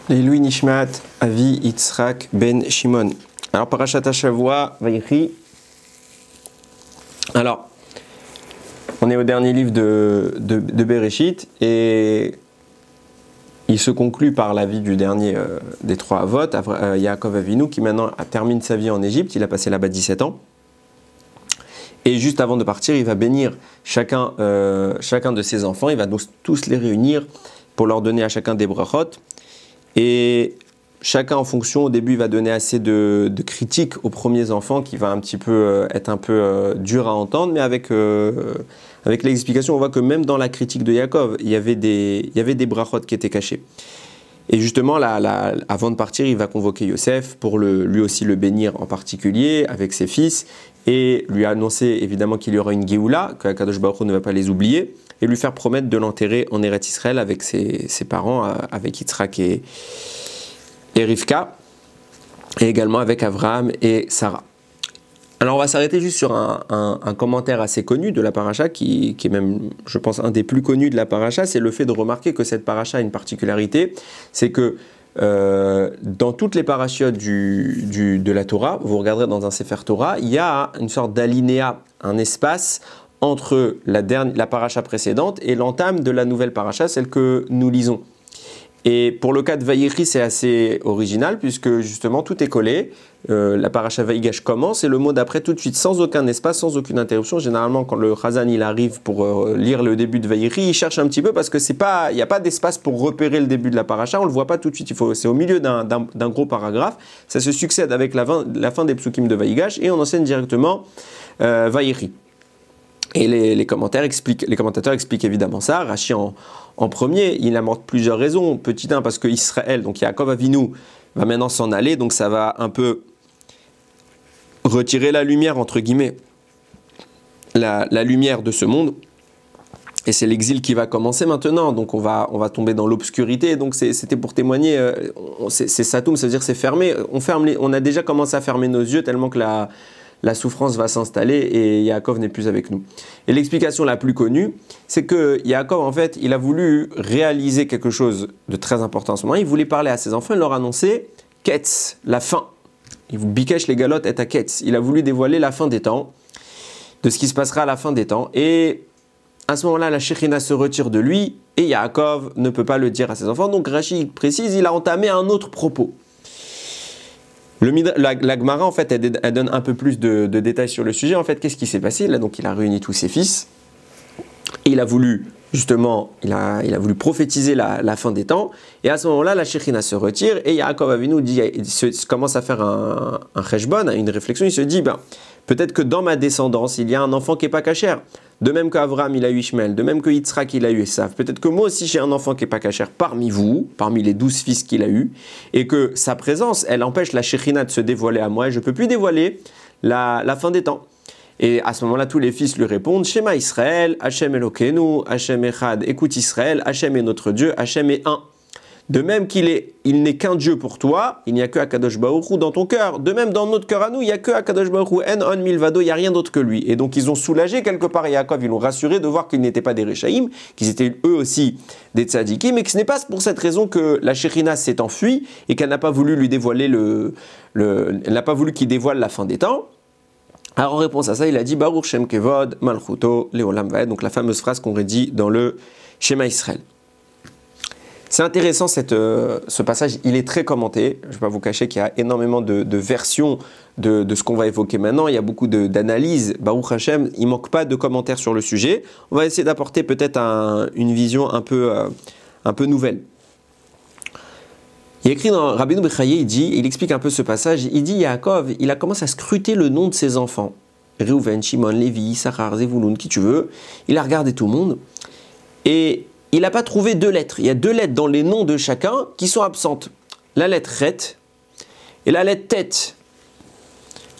Louis Nishmat, Avi Yitzhak Ben Shimon. Alors, Parashat Hashavua, Vaïchi. Alors, on est au dernier livre de Bereshit et il se conclut par la vie du dernier des trois Avot, Yaakov Avinu, qui maintenant termine sa vie en Égypte. Il a passé là-bas 17 ans. Et juste avant de partir, il va bénir chacun de ses enfants. Il va tous les réunir pour leur donner à chacun des brachot. Et chacun en fonction, au début, il va donner assez de critiques aux premiers enfants qui va être un peu dur à entendre, mais avec l'explication, on voit que même dans la critique de Yaakov, il y avait des brachot qui étaient cachés. Et justement, avant de partir, il va convoquer Yosef pour lui aussi le bénir en particulier avec ses fils et lui annoncer évidemment qu'il y aura une Géoula, que Kadosh Baruch Hu ne va pas les oublier, et lui faire promettre de l'enterrer en Eretz Israël avec ses parents, avec Yitzhak et Rivka, et également avec Abraham et Sarah. Alors on va s'arrêter juste sur un commentaire assez connu de la paracha, qui est même, je pense, un des plus connus de la paracha, c'est le fait de remarquer que cette paracha a une particularité, c'est que dans toutes les parachiotes de la Torah, vous regarderez dans un Sefer Torah, il y a une sorte d'alinéa, un espace entre la paracha précédente et l'entame de la nouvelle paracha, celle que nous lisons. Et pour le cas de Vaïchi, c'est assez original puisque justement tout est collé. La paracha Vaïgash commence et le mot d'après tout de suite, sans aucun espace, sans aucune interruption. Généralement, quand le Chazan il arrive pour lire le début de Vaïchi, il cherche un petit peu parce que il n'y a pas d'espace pour repérer le début de la paracha. On le voit pas tout de suite. C'est au milieu d'un gros paragraphe. Ça se succède avec la fin des psukim de Vaïgash et on enseigne directement Vaïchi. Et les commentateurs expliquent évidemment ça. Rashi en premier, il amorce plusieurs raisons. Petit 1, parce que Israël, donc Yaakov Avinu, va maintenant s'en aller, donc ça va un peu retirer la lumière, entre guillemets, la lumière de ce monde. Et c'est l'exil qui va commencer maintenant, donc on va tomber dans l'obscurité. Donc c'était pour témoigner, c'est Satoum, ça veut dire c'est fermé. On a déjà commencé à fermer nos yeux tellement que la souffrance va s'installer et Yaakov n'est plus avec nous. Et l'explication la plus connue, c'est que Yaakov, en fait, il a voulu réaliser quelque chose de très important en ce moment. Il voulait parler à ses enfants et leur annoncer Ketz, la fin. Il vous bikesh les galotes et à Ketz. Il a voulu dévoiler la fin des temps, de ce qui se passera à la fin des temps. Et à ce moment-là, la Shekhinah se retire de lui et Yaakov ne peut pas le dire à ses enfants. Donc Rashi précise, il a entamé un autre propos. La Gemara, en fait, elle donne un peu plus de détails sur le sujet. En fait, qu'est-ce qui s'est passé? Là, donc, il a réuni tous ses fils. Et il a voulu, justement, il a voulu prophétiser la fin des temps. Et à ce moment-là, la Shekhinah se retire. Et Yaakov Avinu commence à faire un cheshbon, une réflexion. Il se dit, peut-être que dans ma descendance, il y a un enfant qui n'est pas cachère. De même qu'Avraham, il a eu Ishmael. De même que Yitzhak, il a eu Esav. Peut-être que moi aussi, j'ai un enfant qui n'est pas cachère parmi vous, parmi les 12 fils qu'il a eu. Et que sa présence, elle empêche la Shekhinah de se dévoiler à moi. Et je ne peux plus dévoiler la fin des temps. Et à ce moment-là, tous les fils lui répondent, Shema Israël, Hachem Elokeinu, Hachem Echad. Écoute Israël, Hachem est notre Dieu, Hachem est un. De même il n'est qu'un Dieu pour toi, il n'y a que Akadosh Baruch Hu dans ton cœur. De même, dans notre cœur à nous, il n'y a que Akadosh Baruch Hu, En On Milvado, il n'y a rien d'autre que lui. Et donc, ils ont soulagé quelque part Yaakov, ils l'ont rassuré de voir qu'ils n'étaient pas des Réchaïm, qu'ils étaient eux aussi des Tzadikim, mais que ce n'est pas pour cette raison que la Shekhinah s'est enfuie et qu'elle n'a pas voulu lui dévoiler elle n'a pas voulu qu'il dévoile la fin des temps. Alors, en réponse à ça, il a dit Baruch Shem Kevod, Malchuto, Leolam Vaed, donc la fameuse phrase qu'on redit dans le Shema Israël. C'est intéressant ce passage, il est très commenté. Je ne vais pas vous cacher qu'il y a énormément de versions de ce qu'on va évoquer maintenant. Il y a beaucoup d'analyses. Baruch Hashem, il ne manque pas de commentaires sur le sujet. On va essayer d'apporter peut-être une vision un peu nouvelle. Il y a écrit dans Rabbeinu Bechaye, il explique un peu ce passage. Il dit Yaakov, il a commencé à scruter le nom de ses enfants. Reuven, Shimon, Lévi, Issachar, Zevulun, qui tu veux. Il a regardé tout le monde. Et il n'a pas trouvé 2 lettres. Il y a 2 lettres dans les noms de chacun qui sont absentes. La lettre Ret et la lettre Tet.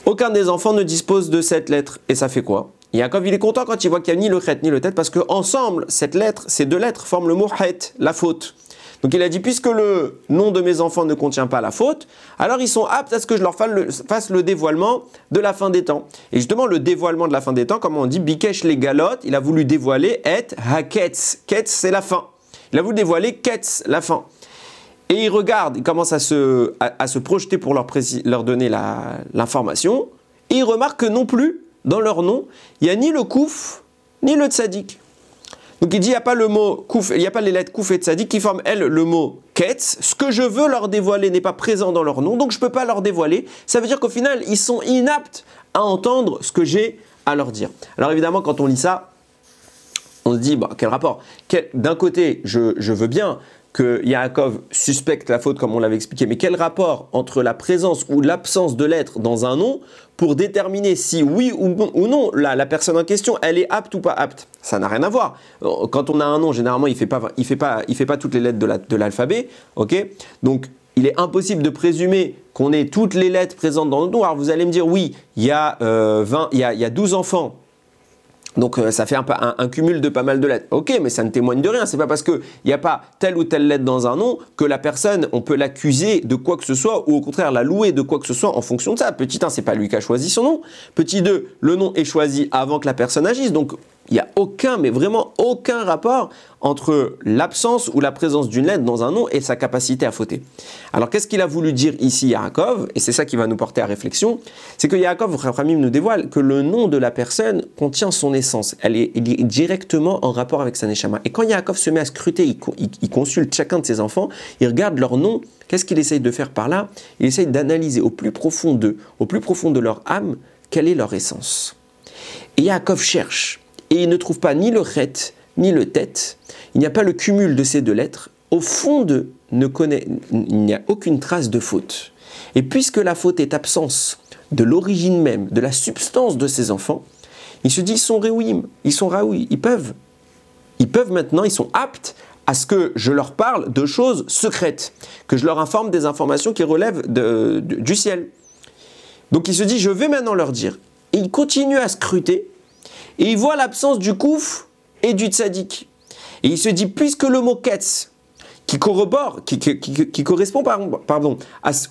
Aucun des enfants ne dispose de cette lettre. Et ça fait quoi? Yaakov, il est content quand il voit qu'il n'y a ni le Ret ni le Tet parce qu'ensemble, ces 2 lettres forment le mot Het, la faute. Donc il a dit, puisque le nom de mes enfants ne contient pas la faute, alors ils sont aptes à ce que je leur fasse le dévoilement de la fin des temps. Et justement, le dévoilement de la fin des temps, comme on dit, Bikesh les galotes, il a voulu dévoiler Et HaKetz. Ketz, c'est la fin. Il a voulu dévoiler Ketz, la fin. et ils regardent, ils commencent à se projeter pour leur donner l'information, et ils remarquent que non plus, dans leur nom, il n'y a ni le kouf, ni le tzadik. Donc il dit, il n'y a pas le mot kouf, il n'y a pas les lettres kouf et tzadik qui forment, elles, le mot ketz. Ce que je veux leur dévoiler n'est pas présent dans leur nom, donc je ne peux pas leur dévoiler. Ça veut dire qu'au final, ils sont inaptes à entendre ce que j'ai à leur dire. Alors évidemment, quand on lit ça, on se dit, bah, quel rapport? D'un côté, je veux bien que Yaakov suspecte la faute comme on l'avait expliqué, mais quel rapport entre la présence ou l'absence de lettres dans un nom pour déterminer si oui ou non la personne en question, elle est apte ou pas apte? Ça n'a rien à voir. Quand on a un nom, généralement, il fait pas toutes les lettres de l'alphabet, ok? Donc, il est impossible de présumer qu'on ait toutes les lettres présentes dans le nom. Alors, vous allez me dire, oui, il y a 12 enfants. Donc ça fait un cumul de pas mal de lettres. Ok, mais ça ne témoigne de rien. C'est pas parce qu'il n'y a pas telle ou telle lettre dans un nom que la personne, on peut l'accuser de quoi que ce soit ou au contraire la louer de quoi que ce soit en fonction de ça. Petit 1, c'est pas lui qui a choisi son nom. Petit 2, le nom est choisi avant que la personne agisse. Donc il n'y a aucun, mais vraiment aucun rapport entre l'absence ou la présence d'une lettre dans un nom et sa capacité à fauter. Alors qu'est-ce qu'il a voulu dire ici Yaakov? Et c'est ça qui va nous porter à réflexion. C'est que Yaakov, Ramim nous dévoile que le nom de la personne contient son essence. Il est directement en rapport avec sa neshama. Et quand Yaakov se met à scruter, il consulte chacun de ses enfants, il regarde leur nom. Qu'est-ce qu'il essaye de faire par là? Il essaye d'analyser au plus profond de leur âme, quelle est leur essence. Et Yaakov cherche. Et il ne trouve pas ni le chet, ni le tet. Il n'y a pas le cumul de ces deux lettres. Au fond il n'y a aucune trace de faute. Et puisque la faute est absence de l'origine même, de la substance de ces enfants, il se dit, ils sont réouïm, ils sont raoui, ils peuvent maintenant, ils sont aptes à ce que je leur parle de choses secrètes, que je leur informe des informations qui relèvent du ciel. Donc il se dit, je vais maintenant leur dire. Et il continue à scruter, et il voit l'absence du kouf et du tzadik. Et il se dit, puisque le mot ketz, qui corrobore, qui correspond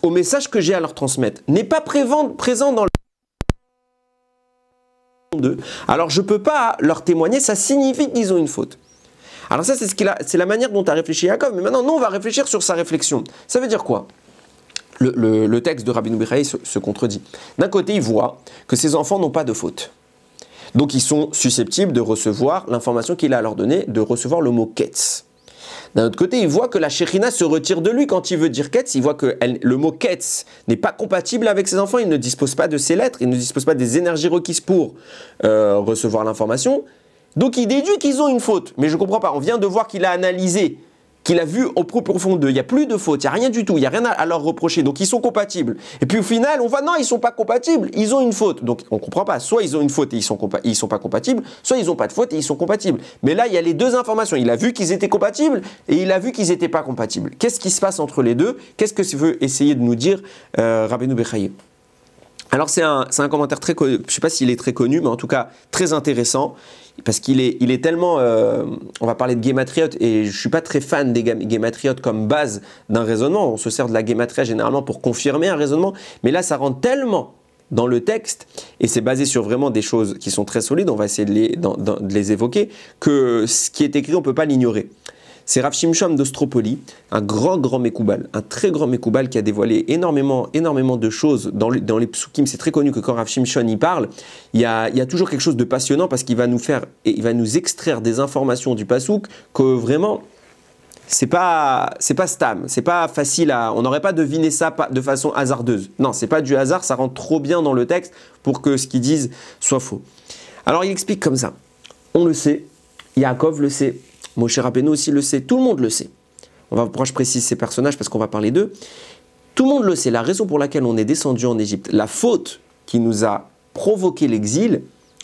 au message que j'ai à leur transmettre, n'est pas présent dans le d'eux, alors je ne peux pas leur témoigner, ça signifie qu'ils ont une faute. Alors ça, c'est la manière dont a réfléchi Yaakov. Mais maintenant, nous, on va réfléchir sur sa réflexion. Ça veut dire quoi? Le texte de Rabbeinu Bechaye se contredit. D'un côté, il voit que ses enfants n'ont pas de faute. Donc, ils sont susceptibles de recevoir l'information qu'il a à leur donner, de recevoir le mot ketz. D'un autre côté, il voit que la Shekhinah se retire de lui quand il veut dire ketz. Il voit que le mot ketz n'est pas compatible avec ses enfants. Il ne dispose pas de ces lettres. Il ne dispose pas des énergies requises pour recevoir l'information. Donc, il déduit qu'ils ont une faute. Mais je ne comprends pas. On vient de voir qu'il a analysé, qu'il a vu au plus profond d'eux. Il n'y a plus de faute, il n'y a rien du tout, il n'y a rien à leur reprocher. Donc ils sont compatibles. Et puis au final, on voit non, ils ne sont pas compatibles, ils ont une faute. Donc on ne comprend pas. Soit ils ont une faute et ils ne sont pas compatibles, soit ils n'ont pas de faute et ils sont compatibles. Mais là, il y a les deux informations. Il a vu qu'ils étaient compatibles et il a vu qu'ils n'étaient pas compatibles. Qu'est-ce qui se passe entre les deux? Qu'est-ce que veut essayer de nous dire Rabbeinu Bechaye? Alors c'est un commentaire très connu, je ne sais pas s'il est très connu, mais en tout cas très intéressant, parce qu'il est tellement, on va parler de guématriote, et je ne suis pas très fan des guématriotes comme base d'un raisonnement. On se sert de la guématria généralement pour confirmer un raisonnement, mais là ça rentre tellement dans le texte, et c'est basé sur vraiment des choses qui sont très solides, on va essayer de les évoquer, que ce qui est écrit on ne peut pas l'ignorer. C'est Rav Shimshon d'Ostropoli, un grand Mekoubal, un très grand Mekoubal qui a dévoilé énormément de choses dans les psukim. C'est très connu que quand Rav Shimshon y parle, il y a toujours quelque chose de passionnant parce qu'il va nous extraire des informations du pasouk que vraiment c'est pas stam, c'est pas facile on n'aurait pas deviné ça de façon hasardeuse. Non, c'est pas du hasard, ça rentre trop bien dans le texte pour que ce qu'ils disent soit faux. Alors il explique comme ça. On le sait, Yaakov le sait. Moshe Rabbeinu aussi le sait, tout le monde le sait. Pourquoi je précise ces personnages? Parce qu'on va parler d'eux. Tout le monde le sait, la raison pour laquelle on est descendu en Égypte, la faute qui nous a provoqué l'exil,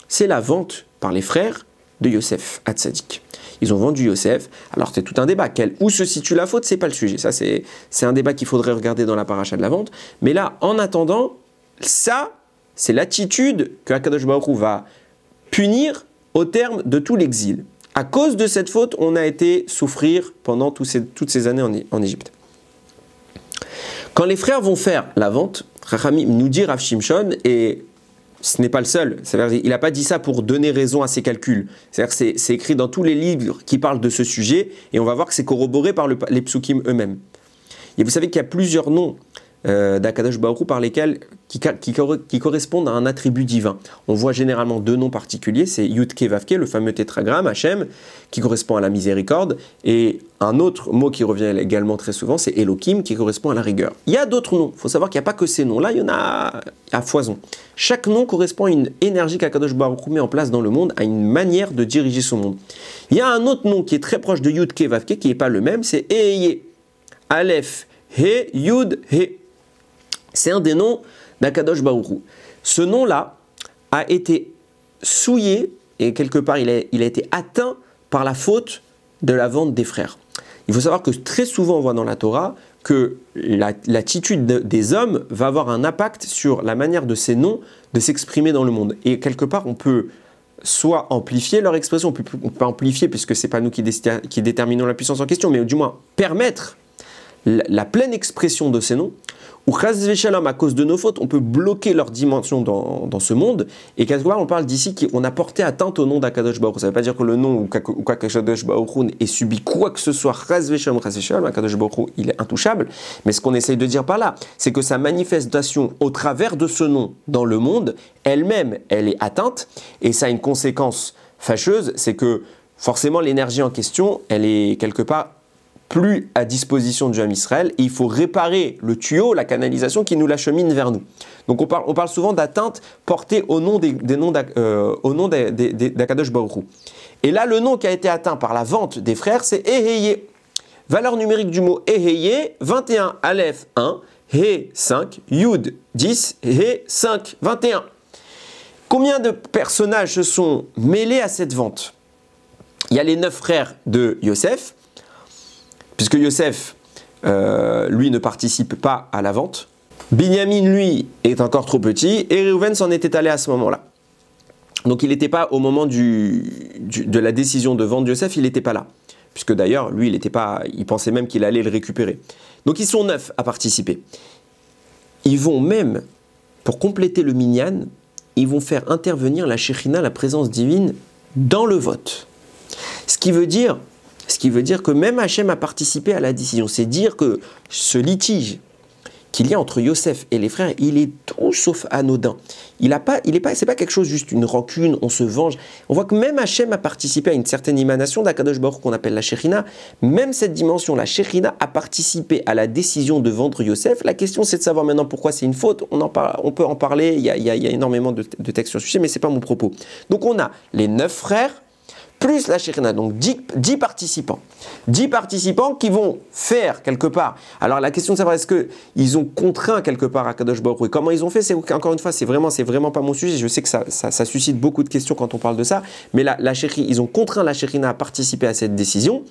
c'est la vente par les frères de Yosef à Tzadik. Ils ont vendu Yosef, alors c'est tout un débat. Où se situe la faute? C'est pas le sujet. Ça, c'est un débat qu'il faudrait regarder dans la paracha de la vente. Mais là, en attendant, ça, c'est l'attitude que Akadosh Baruch Hu va punir au terme de tout l'exil. À cause de cette faute, on a été souffrir pendant toutes ces années en Égypte. Quand les frères vont faire la vente, Rachamim nous dit Rav Shimshon, et ce n'est pas le seul, c'est-à-dire, il n'a pas dit ça pour donner raison à ses calculs. C'est-à-dire c'est écrit dans tous les livres qui parlent de ce sujet, et on va voir que c'est corroboré par les psukim eux-mêmes. Et vous savez qu'il y a plusieurs noms d'Akadosh Baruch Hu par lesquels qui correspondent à un attribut divin. On voit généralement deux noms particuliers, c'est Yud-Ke Vav-Ke, le fameux tétragramme, Hachem, qui correspond à la miséricorde, et un autre mot qui revient également très souvent, c'est Elohim, qui correspond à la rigueur. Il y a d'autres noms, il faut savoir qu'il n'y a pas que ces noms-là, il y en a à foison. Chaque nom correspond à une énergie qu'Akadosh Baruch Hu met en place dans le monde, à une manière de diriger son monde. Il y a un autre nom qui est très proche de Yud-Ke Vav-Ke, qui n'est pas le même, c'est Eheye, Aleph, He, Yud, He. C'est un des noms d'Akadosh Baruch Hu. Ce nom-là a été souillé et quelque part il a été atteint par la faute de la vente des frères. Il faut savoir que très souvent on voit dans la Torah que l'attitude des hommes va avoir un impact sur la manière de ces noms de s'exprimer dans le monde. Et quelque part on peut soit amplifier leur expression, on peut amplifier puisque ce n'est pas nous qui déterminons la puissance en question, mais du moins permettre la pleine expression de ces noms, ou chas v'shalom, à cause de nos fautes, on peut bloquer leur dimension dans ce monde, et quelque part on parle d'ici qu'on a porté atteinte au nom d'Akadosh Baruch Hu. Ça ne veut pas dire que le nom ou qu'Akadosh Baruch Hu ait subi quoi que ce soit, chas v'shalom, Akadosh Baruch Hu, il est intouchable, mais ce qu'on essaye de dire par là, c'est que sa manifestation au travers de ce nom dans le monde, elle-même, elle est atteinte, et ça a une conséquence fâcheuse, c'est que forcément l'énergie en question, elle est quelque part plus à disposition du Ham Israël, et il faut réparer le tuyau, la canalisation qui nous l'achemine vers nous. Donc on parle souvent d'atteinte portée au nom d'Akadosh Baruch Hu. Et là, le nom qui a été atteint par la vente des frères, c'est Eheye. Valeur numérique du mot Eheye, 21, Aleph 1, He 5, Yud 10, He 5, 21. Combien de personnages se sont mêlés à cette vente? Il y a les 9 frères de Yosef, puisque Yosef, lui, ne participe pas à la vente. Binyamin, lui, est encore trop petit, et Reuven s'en était allé à ce moment-là. Donc il n'était pas au moment de la décision de vendre Yosef, il n'était pas là. Puisque d'ailleurs, lui, il pensait même qu'il allait le récupérer. Donc ils sont 9 à participer. Ils vont même, pour compléter le minyan, ils vont faire intervenir la Shekhinah, la présence divine, dans le vote. Ce qui veut dire que même Hachem a participé à la décision. C'est dire que ce litige qu'il y a entre Yosef et les frères, il est tout sauf anodin. C'est pas quelque chose juste une rancune, on se venge. On voit que même Hachem a participé à une certaine émanation d'Akadosh Baruch qu'on appelle la Shekhinah. Même cette dimension, la Shekhinah, a participé à la décision de vendre Yosef. La question, c'est de savoir maintenant pourquoi c'est une faute. On peut en parler, il y a énormément de textes sur ce sujet, mais ce n'est pas mon propos. Donc on a les 9 frères, plus la Shekhinah, donc 10 participants. 10 participants qui vont faire quelque part. Alors la question de savoir est-ce qu'ils ont contraint quelque part à Kadosh Baruch Hu. Et comment ils ont fait, c'est encore une fois, c'est vraiment pas mon sujet. Je sais que ça suscite beaucoup de questions quand on parle de ça. Mais ils ont contraint la Shekhinah à participer à cette décision.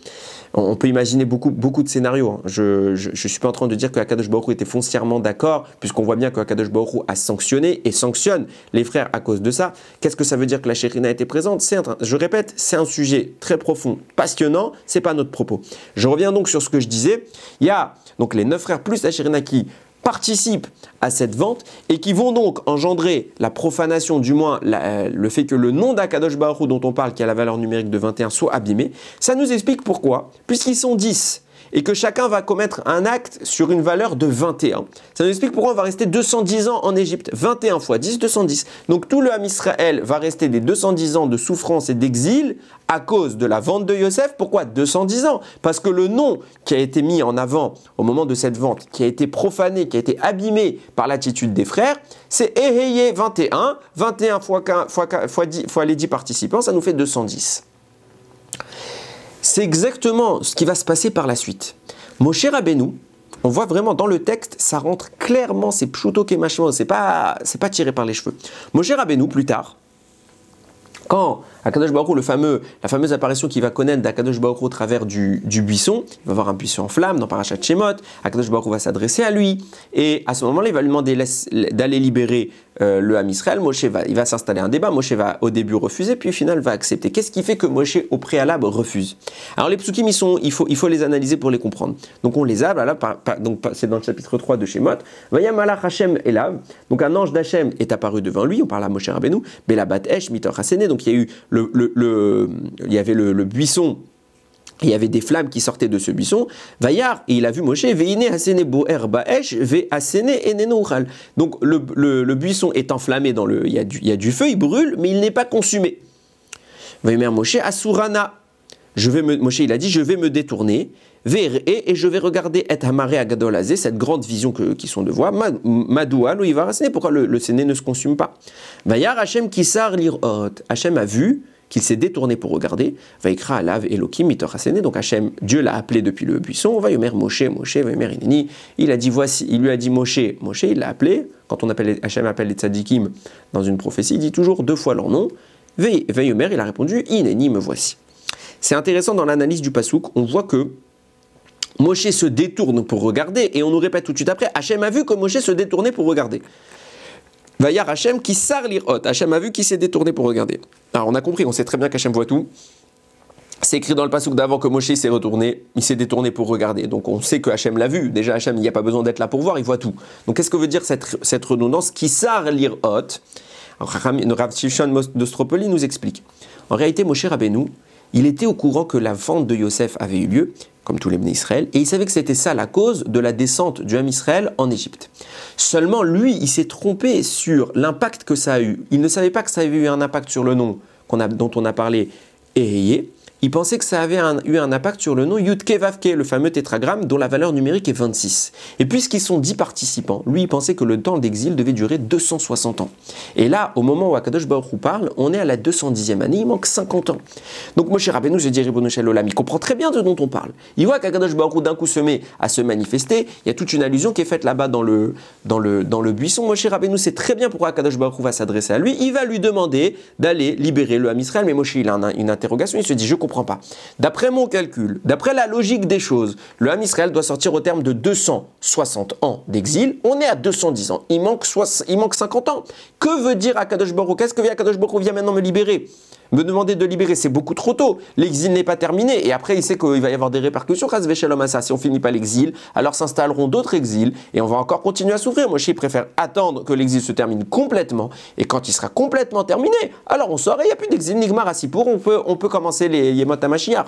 On peut imaginer beaucoup de scénarios. Hein. Je ne suis pas en train de dire que Akadosh Baruch Hu était foncièrement d'accord, puisqu'on voit bien que Akadosh Baruch Hu a sanctionné et sanctionne les frères à cause de ça. Qu'est-ce que ça veut dire que la Shekhinah était présente? Je répète, c'est un sujet très profond, passionnant, c'est pas notre propos. Je reviens donc sur ce que je disais. Il y a donc les 9 frères plus la Shekhinah qui participent à cette vente et qui vont donc engendrer la profanation, du moins le fait que le nom d'Akadosh Baruch Hu dont on parle, qui a la valeur numérique de 21, soit abîmé. Ça nous explique pourquoi, puisqu'ils sont 10 et que chacun va commettre un acte sur une valeur de 21. Ça nous explique pourquoi on va rester 210 ans en Égypte. 21 fois 10, 210. Donc tout le Ham Israël va rester des 210 ans de souffrance et d'exil à cause de la vente de Yosef. Pourquoi 210 ans? Parce que le nom qui a été mis en avant au moment de cette vente, qui a été profané, qui a été abîmé par l'attitude des frères, c'est Eheye 21. 21 fois les 10 participants, ça nous fait 210. C'est exactement ce qui va se passer par la suite. Moshe Rabbeinu, on voit vraiment dans le texte, ça rentre clairement, c'est pshuto kemashmo, c'est pas tiré par les cheveux. Moshe Rabbeinu, plus tard, quand Akadosh Baruch Hu, la fameuse apparition qu'il va connaître d'Akadosh Baruch Hu au travers du buisson, il va avoir un buisson en flamme dans Parashat Shemot, Akadosh Baruch Hu va s'adresser à lui, et à ce moment-là, il va lui demander d'aller libérer le Ham Israël. Il va s'installer un débat, Moshe va au début refuser, puis au final va accepter. Qu'est-ce qui fait que Moshe au préalable refuse? Alors les psukim, il faut les analyser pour les comprendre. Donc on les a, c'est dans le chapitre 3 de Shemot, Vayam alach Hashem elav, donc un ange d'Hachem est apparu devant lui, on parle à Moshe Rabbeinu, Bela bat esh mitor hasene, donc il y a eu il y avait le buisson il y avait des flammes qui sortaient de ce buisson. Vayar, et il a vu Moshe, veine hasene boer baesh, ve hasene enenouchal. Donc le buisson est enflammé, il y a du feu, il brûle, mais il n'est pas consumé. Vayomer Moshe asurana. Moshe, il a dit, je vais me détourner, et je vais regarder et hamaré agadol azé, cette grande vision qui sont de voir. Madoua lo ivar hasene, pourquoi le séné ne se consume pas? Vayar Hashem kisar lirot. Hashem a vu qu'il s'est détourné pour regarder. Vaikra alav Elokim mitor hasene. Donc Hashem, Dieu l'a appelé depuis le buisson. Vayomer Moshe, vayomer ineni. Il a dit voici, il lui a dit Moshe, il l'a appelé. Quand Hashem appelle les tzadikim dans une prophétie, il dit toujours 2 fois leur nom. Vayomer, il a répondu ineni, me voici. C'est intéressant dans l'analyse du pasouk, on voit que Moshe se détourne pour regarder, et on nous répète tout de suite après, Hashem a vu que Moshe se détournait pour regarder. Vayar Hashem qui sar lirot. Hashem a vu qu'il s'est détourné pour regarder. Alors on a compris, on sait très bien qu'Hashem voit tout. C'est écrit dans le pasouk d'avant que Moshe s'est détourné pour regarder. Donc on sait que Hashem l'a vu. Déjà Hashem, il n'y a pas besoin d'être là pour voir, il voit tout. Donc qu'est-ce que veut dire cette redondance? Qui sar lirot. Rav Shimshon de Stropoli nous explique. En réalité, Moshe Rabbeinu, il était au courant que la vente de Yosef avait eu lieu, comme tous les Bnei Israël, et il savait que c'était ça la cause de la descente du Ham Israël en Égypte. Seulement, lui, il s'est trompé sur l'impact que ça a eu. Il ne savait pas que ça avait eu un impact sur le nom dont on a parlé, Eheye. Il pensait que ça avait eu un impact sur le nom Yudke Vavke, le fameux tétragramme dont la valeur numérique est 26. Et puisqu'ils sont 10 participants, lui il pensait que le temps d'exil devait durer 260 ans. Et là, au moment où Akadosh Baruch Hu parle, on est à la 210e année, il manque 50 ans. Donc Moshe Rabbeinu, je dis Ribono Shel Olam, il comprend très bien de dont on parle. Il voit qu'Akadosh Baruch Hu d'un coup se met à se manifester, il y a toute une allusion qui est faite là-bas dans le buisson. Moshe Rabbeinu sait très bien pourquoi Akadosh Baruch Hu va s'adresser à lui, il va lui demander d'aller libérer le Ham Israël, mais Moshe il a une interrogation, il se dit je comprends pas. D'après mon calcul, d'après la logique des choses, le Ham Israël doit sortir au terme de 260 ans d'exil. On est à 210 ans. Il manque 50 ans. Que veut dire Akadosh Baruch Hu? Qu'est-ce que Akadosh Baruch Hu vient maintenant me libérer? Me demander de libérer, c'est beaucoup trop tôt. L'exil n'est pas terminé. Et après, il sait qu'il va y avoir des répercussions. Si on finit pas l'exil, alors s'installeront d'autres exils et on va encore continuer à souffrir. Moi, je préfère attendre que l'exil se termine complètement. Et quand il sera complètement terminé, alors on sort et il n'y a plus d'exil. Nigmar Asipour, on peut commencer les Yemot HaMashiach.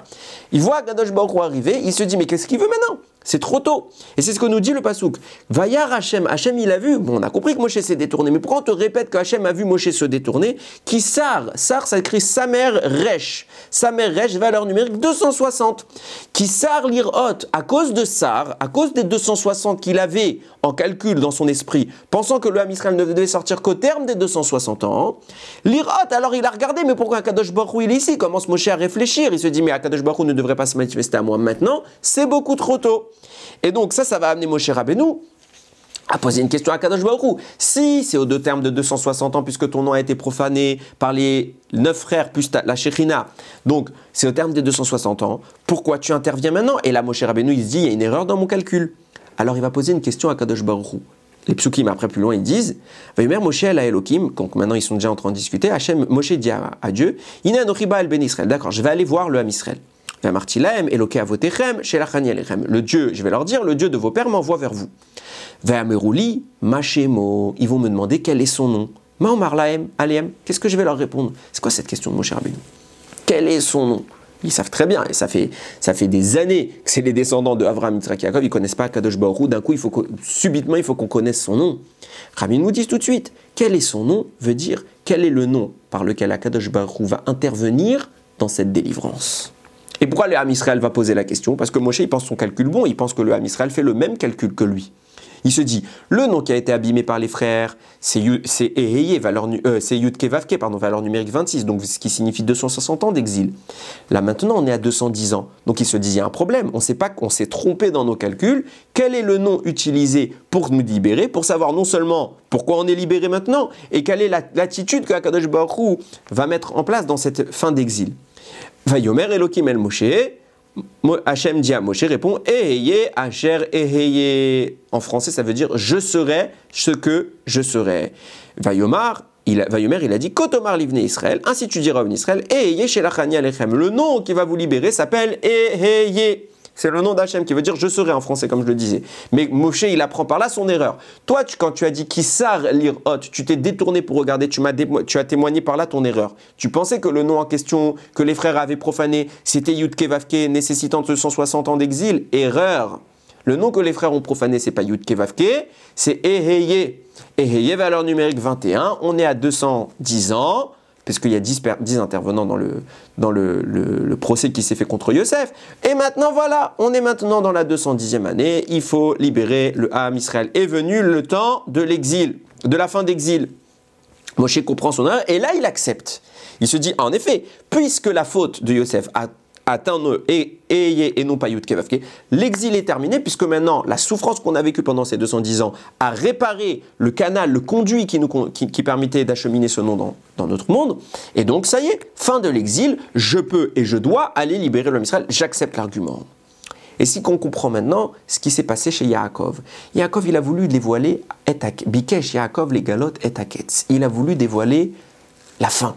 Il voit Akadosh Baruch Hu arriver, il se dit, mais qu'est-ce qu'il veut maintenant? C'est trop tôt. Et c'est ce que nous dit le pasouk. Vayar Hashem. Hashem, il a vu. Bon, on a compris que Moshe s'est détourné. Mais pourquoi on te répète que Hashem a vu Moshe se détourner? Qui sar. Sar, ça écrit Samer Resh. Samer Resh, valeur numérique 260. Qui sar lirot. À cause de Sar, à cause des 260 qu'il avait en calcul dans son esprit, pensant que le Ham Israël ne devait sortir qu'au terme des 260 ans, lirot, alors il a regardé, mais pourquoi Akadosh Baruch Hu il est ici? Il commence Moshe à réfléchir. Il se dit, mais Akadosh Baruch Hu ne devrait pas se manifester à moi maintenant. C'est beaucoup trop tôt. Et donc ça va amener Moshe Rabbeinu à poser une question à Akadosh Baruch Hu. Si c'est aux deux termes de 260 ans, puisque ton nom a été profané par les 9 frères plus la Shekhinah, donc c'est au terme des 260 ans, pourquoi tu interviens maintenant? Et là Moshe Rabbeinu il se dit, il y a une erreur dans mon calcul. Alors il va poser une question à Akadosh Baruch Hu. Les psukim après plus loin ils disent, Vayomer Moshe el Elokim, donc maintenant ils sont déjà en train de discuter, Moshe dit à Dieu, Ina Nochiba el Ben Israël, d'accord, je vais aller voir le Ham Israël. Le Dieu, je vais leur dire, le Dieu de vos pères m'envoie vers vous. Vayameruli, Machemo, ils vont me demander quel est son nom. Maomarlaem, Alem, qu'est-ce que je vais leur répondre? C'est quoi cette question de Moshe Rabbeinu? Quel est son nom? Ils savent très bien, et ça fait des années que c'est les descendants de Avraham, Yitzhak, Yaakov, ils ne connaissent pas Kadosh Baruch Hu, d'un coup, subitement, il faut qu'on connaisse son nom. Rabbi nous dit tout de suite, quel est son nom veut dire quel est le nom par lequel Kadosh Baruch Hu va intervenir dans cette délivrance. Et pourquoi le Ham Israël va poser la question? Parce que Moshe, il pense son calcul bon, il pense que le Ham Israël fait le même calcul que lui. Il se dit, le nom qui a été abîmé par les frères, c'est Eheye, c'est Yudke Vavke, valeur numérique 26, donc ce qui signifie 260 ans d'exil. Là maintenant, on est à 210 ans. Donc il se dit, il y a un problème, on s'est trompé dans nos calculs. Quel est le nom utilisé pour nous libérer, pour savoir non seulement pourquoi on est libéré maintenant, et quelle est l'attitude que Akadosh Baruch Hu va mettre en place dans cette fin d'exil. Vayomer Elokim el Moshe, Hachem dit à Moshe, répond Eheye, Asher Eheye. En français, ça veut dire je serai ce que je serai. Vayomer, il a dit Kotomar livne Israël, ainsi tu diras en Israël, Eheye Shelachani Alechem. Le nom qui va vous libérer s'appelle Eheye. c'est le nom d'Hachem qui veut dire je serai en français comme je le disais. Mais Moshe, il apprend par là son erreur. Toi, quand tu as dit Kissar Lirot, tu t'es détourné pour regarder, tu as témoigné par là ton erreur. Tu pensais que le nom en question que les frères avaient profané, c'était Yudke Vavke, nécessitant 260 ans d'exil. Erreur. Le nom que les frères ont profané, c'est pas Yudke Vavke, c'est Eheye. Eheye, valeur numérique 21, on est à 210 ans, puisqu'il y a 10 intervenants dans le procès qui s'est fait contre Yosef. Et maintenant, voilà, on est maintenant dans la 210e année, il faut libérer le Ham Israël. Est venu le temps de l'exil, de la fin d'exil. Moshe comprend son erreur, et là, il accepte. Il se dit, en effet, puisque la faute de Yosef a atteint et non pas Yudke Vavke, l'exil est terminé, puisque maintenant, la souffrance qu'on a vécue pendant ces 210 ans a réparé le canal, le conduit qui permettait d'acheminer ce nom dans notre monde. Et donc, ça y est, fin de l'exil, je peux et je dois aller libérer l'homme Israël. J'accepte l'argument. Et si qu'on comprend maintenant ce qui s'est passé chez Yaakov. Yaakov, il a voulu dévoiler Bikesh Yaakov les galotes et Aketz. Il a voulu dévoiler la fin.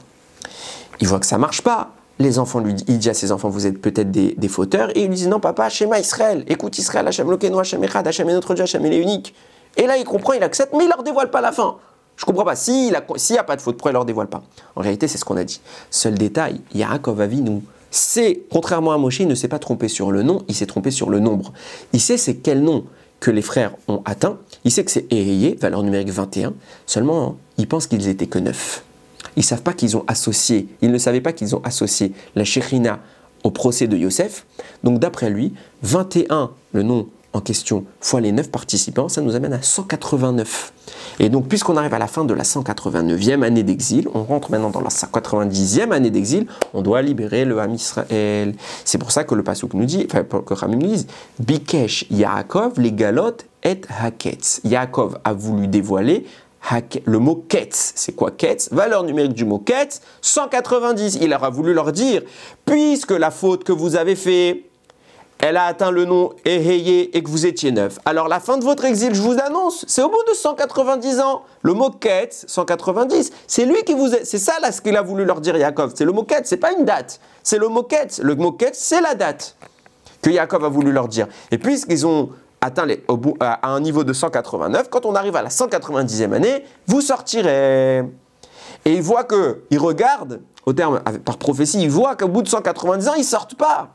Il voit que ça ne marche pas. Les enfants il dit à ses enfants, vous êtes peut-être des fauteurs. Et il lui dit, non papa, Shema Israël, écoute Israël, Hachem Lokenu, Hachem Echad, Hachem est notre Dieu, Hachem il est unique. Et là il comprend, il accepte, mais il ne leur dévoile pas la fin. Je ne comprends pas, s'il n'y a pas de faute, pourquoi il ne leur dévoile pas? En réalité, c'est ce qu'on a dit. Seul détail, Yaakov Avinu, contrairement à Moshe, il ne s'est pas trompé sur le nom, il s'est trompé sur le nombre. Il sait c'est quel nom que les frères ont atteint, il sait que c'est Eheye, valeur numérique 21, seulement il pense qu'ils étaient que 9. Ils ne savent pas qu'ils ont associé, ils ne savaient pas qu'ils ont associé la Shekhinah au procès de Yosef. Donc d'après lui, 21, le nom en question, fois les 9 participants, ça nous amène à 189. Et donc puisqu'on arrive à la fin de la 189e année d'exil, on rentre maintenant dans la 190e année d'exil, on doit libérer le Ham Israël. C'est pour ça que le Pasuk nous dit, enfin que Ramim nous dit, Bikesh Yaakov les galotes et Haketz. Yaakov a voulu dévoiler le mot Ketz. C'est quoi Ketz? Valeur numérique du mot Ketz, 190. Il aura voulu leur dire, puisque la faute que vous avez fait, elle a atteint le nom Eheye et que vous étiez 9. Alors la fin de votre exil, je vous annonce, c'est au bout de 190 ans. Le mot Ketz, 190, c'est lui qui vous est. C'est ça là ce qu'il a voulu leur dire Yaakov. C'est le mot Ketz, c'est pas une date. C'est le mot Ketz. Le mot Ketz, c'est la date que Yaakov a voulu leur dire. Et puisqu'ils ont atteint à un niveau de 189, quand on arrive à la 190e année, vous sortirez. Et il regarde, par prophétie, il voit qu'au bout de 190 ans, ils ne sortent pas.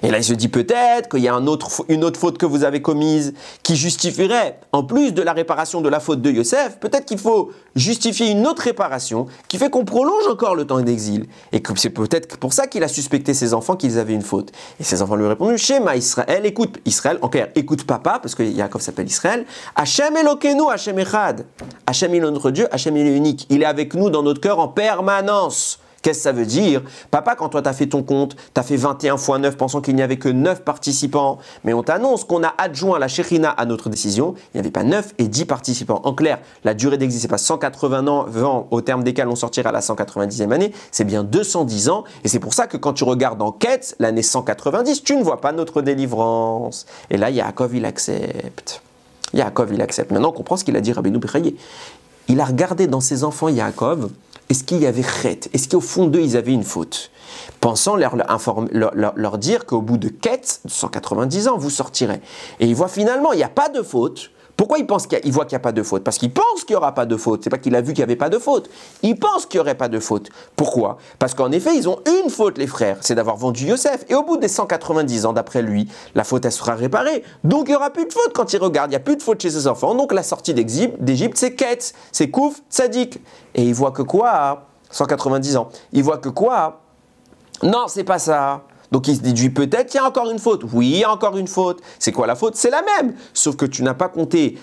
Et là, il se dit peut-être qu'il y a une autre faute que vous avez commise qui justifierait, en plus de la réparation de la faute de Yosef, peut-être qu'il faut justifier une autre réparation qui fait qu'on prolonge encore le temps d'exil. Et que c'est peut-être pour ça qu'il a suspecté ses enfants qu'ils avaient une faute. Et ses enfants lui ont répondu, Shema Israël, écoute Israël, en clair, écoute papa, parce que Yaakov s'appelle Israël, Hachem Elokenu, Hachem Echad. Hachem il est notre Dieu, Hachem il est unique. Il est avec nous dans notre cœur en permanence. Qu'est-ce que ça veut dire? Papa, quand toi tu as fait ton compte, tu as fait 21 fois 9 pensant qu'il n'y avait que 9 participants, mais on t'annonce qu'on a adjoint la Shekhinah à notre décision, il n'y avait pas 9 et 10 participants. En clair, la durée d'exil, c'est pas 180 ans au terme desquels on sortira à la 190e année, c'est bien 210 ans, et c'est pour ça que quand tu regardes en quête, l'année 190, tu ne vois pas notre délivrance. Et là, Yaakov, il accepte. Yaakov, il accepte. Maintenant, on comprend ce qu'il a dit Rabbeinu Bechaye. Il a regardé dans ses enfants Yaakov, est-ce qu'il y avait chet? Est-ce qu'au fond d'eux, ils avaient une faute? Pensant leur dire qu'au bout de quête, de 190 ans, vous sortirez. Et il voit finalement, il n'y a pas de faute. Pourquoi il voit qu'il n'y a pas de faute? Parce qu'il pense qu'il n'y aura pas de faute. C'est pas qu'il a vu qu'il n'y avait pas de faute. Il pense qu'il n'y aurait pas de faute. Pourquoi? Parce qu'en effet, ils ont une faute, les frères. C'est d'avoir vendu Yosef. Et au bout des 190 ans, d'après lui, la faute, elle sera réparée. Donc, il n'y aura plus de faute quand il regarde. Il n'y a plus de faute chez ses enfants. Donc, la sortie d'Égypte, c'est Ketz. C'est Kouf, Tzadik. Et il voit que quoi? 190 ans. Il voit que quoi? Non, c'est pas ça. Donc il se déduit peut-être qu'il y a encore une faute. Oui, il y a encore une faute. C'est quoi la faute? C'est la même. Sauf que tu n'as pas compté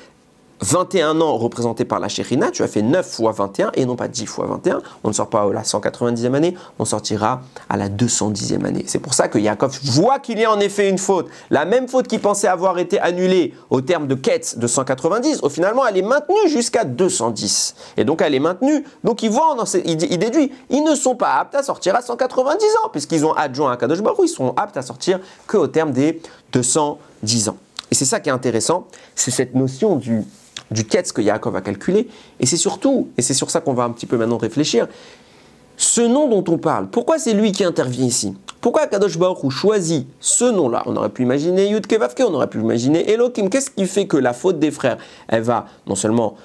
21 ans représentés par la Shekhinah, tu as fait 9 fois 21 et non pas 10 fois 21. On ne sort pas à la 190e année, on sortira à la 210e année. C'est pour ça que Yaakov voit qu'il y a en effet une faute. La même faute qu'il pensait avoir été annulée au terme de Ketz de 190, au finalement elle est maintenue jusqu'à 210. Et donc elle est maintenue. Donc il voit, il déduit, ils ne sont pas aptes à sortir à 190 ans, puisqu'ils ont adjoint à Kadosh Baruch Hu, ils sont aptes à sortir qu'au terme des 210 ans. Et c'est ça qui est intéressant, c'est cette notion du Ketz que Yaakov a calculé, et c'est surtout, et c'est sur ça qu'on va un petit peu maintenant réfléchir, ce nom dont on parle, pourquoi c'est lui qui intervient ici? Pourquoi Kadosh Baruch Hu choisit ce nom-là? On aurait pu imaginer Yud Kei Vav Kei, on aurait pu imaginer Elohim. Qu'est-ce qui fait que la faute des frères, elle va non seulement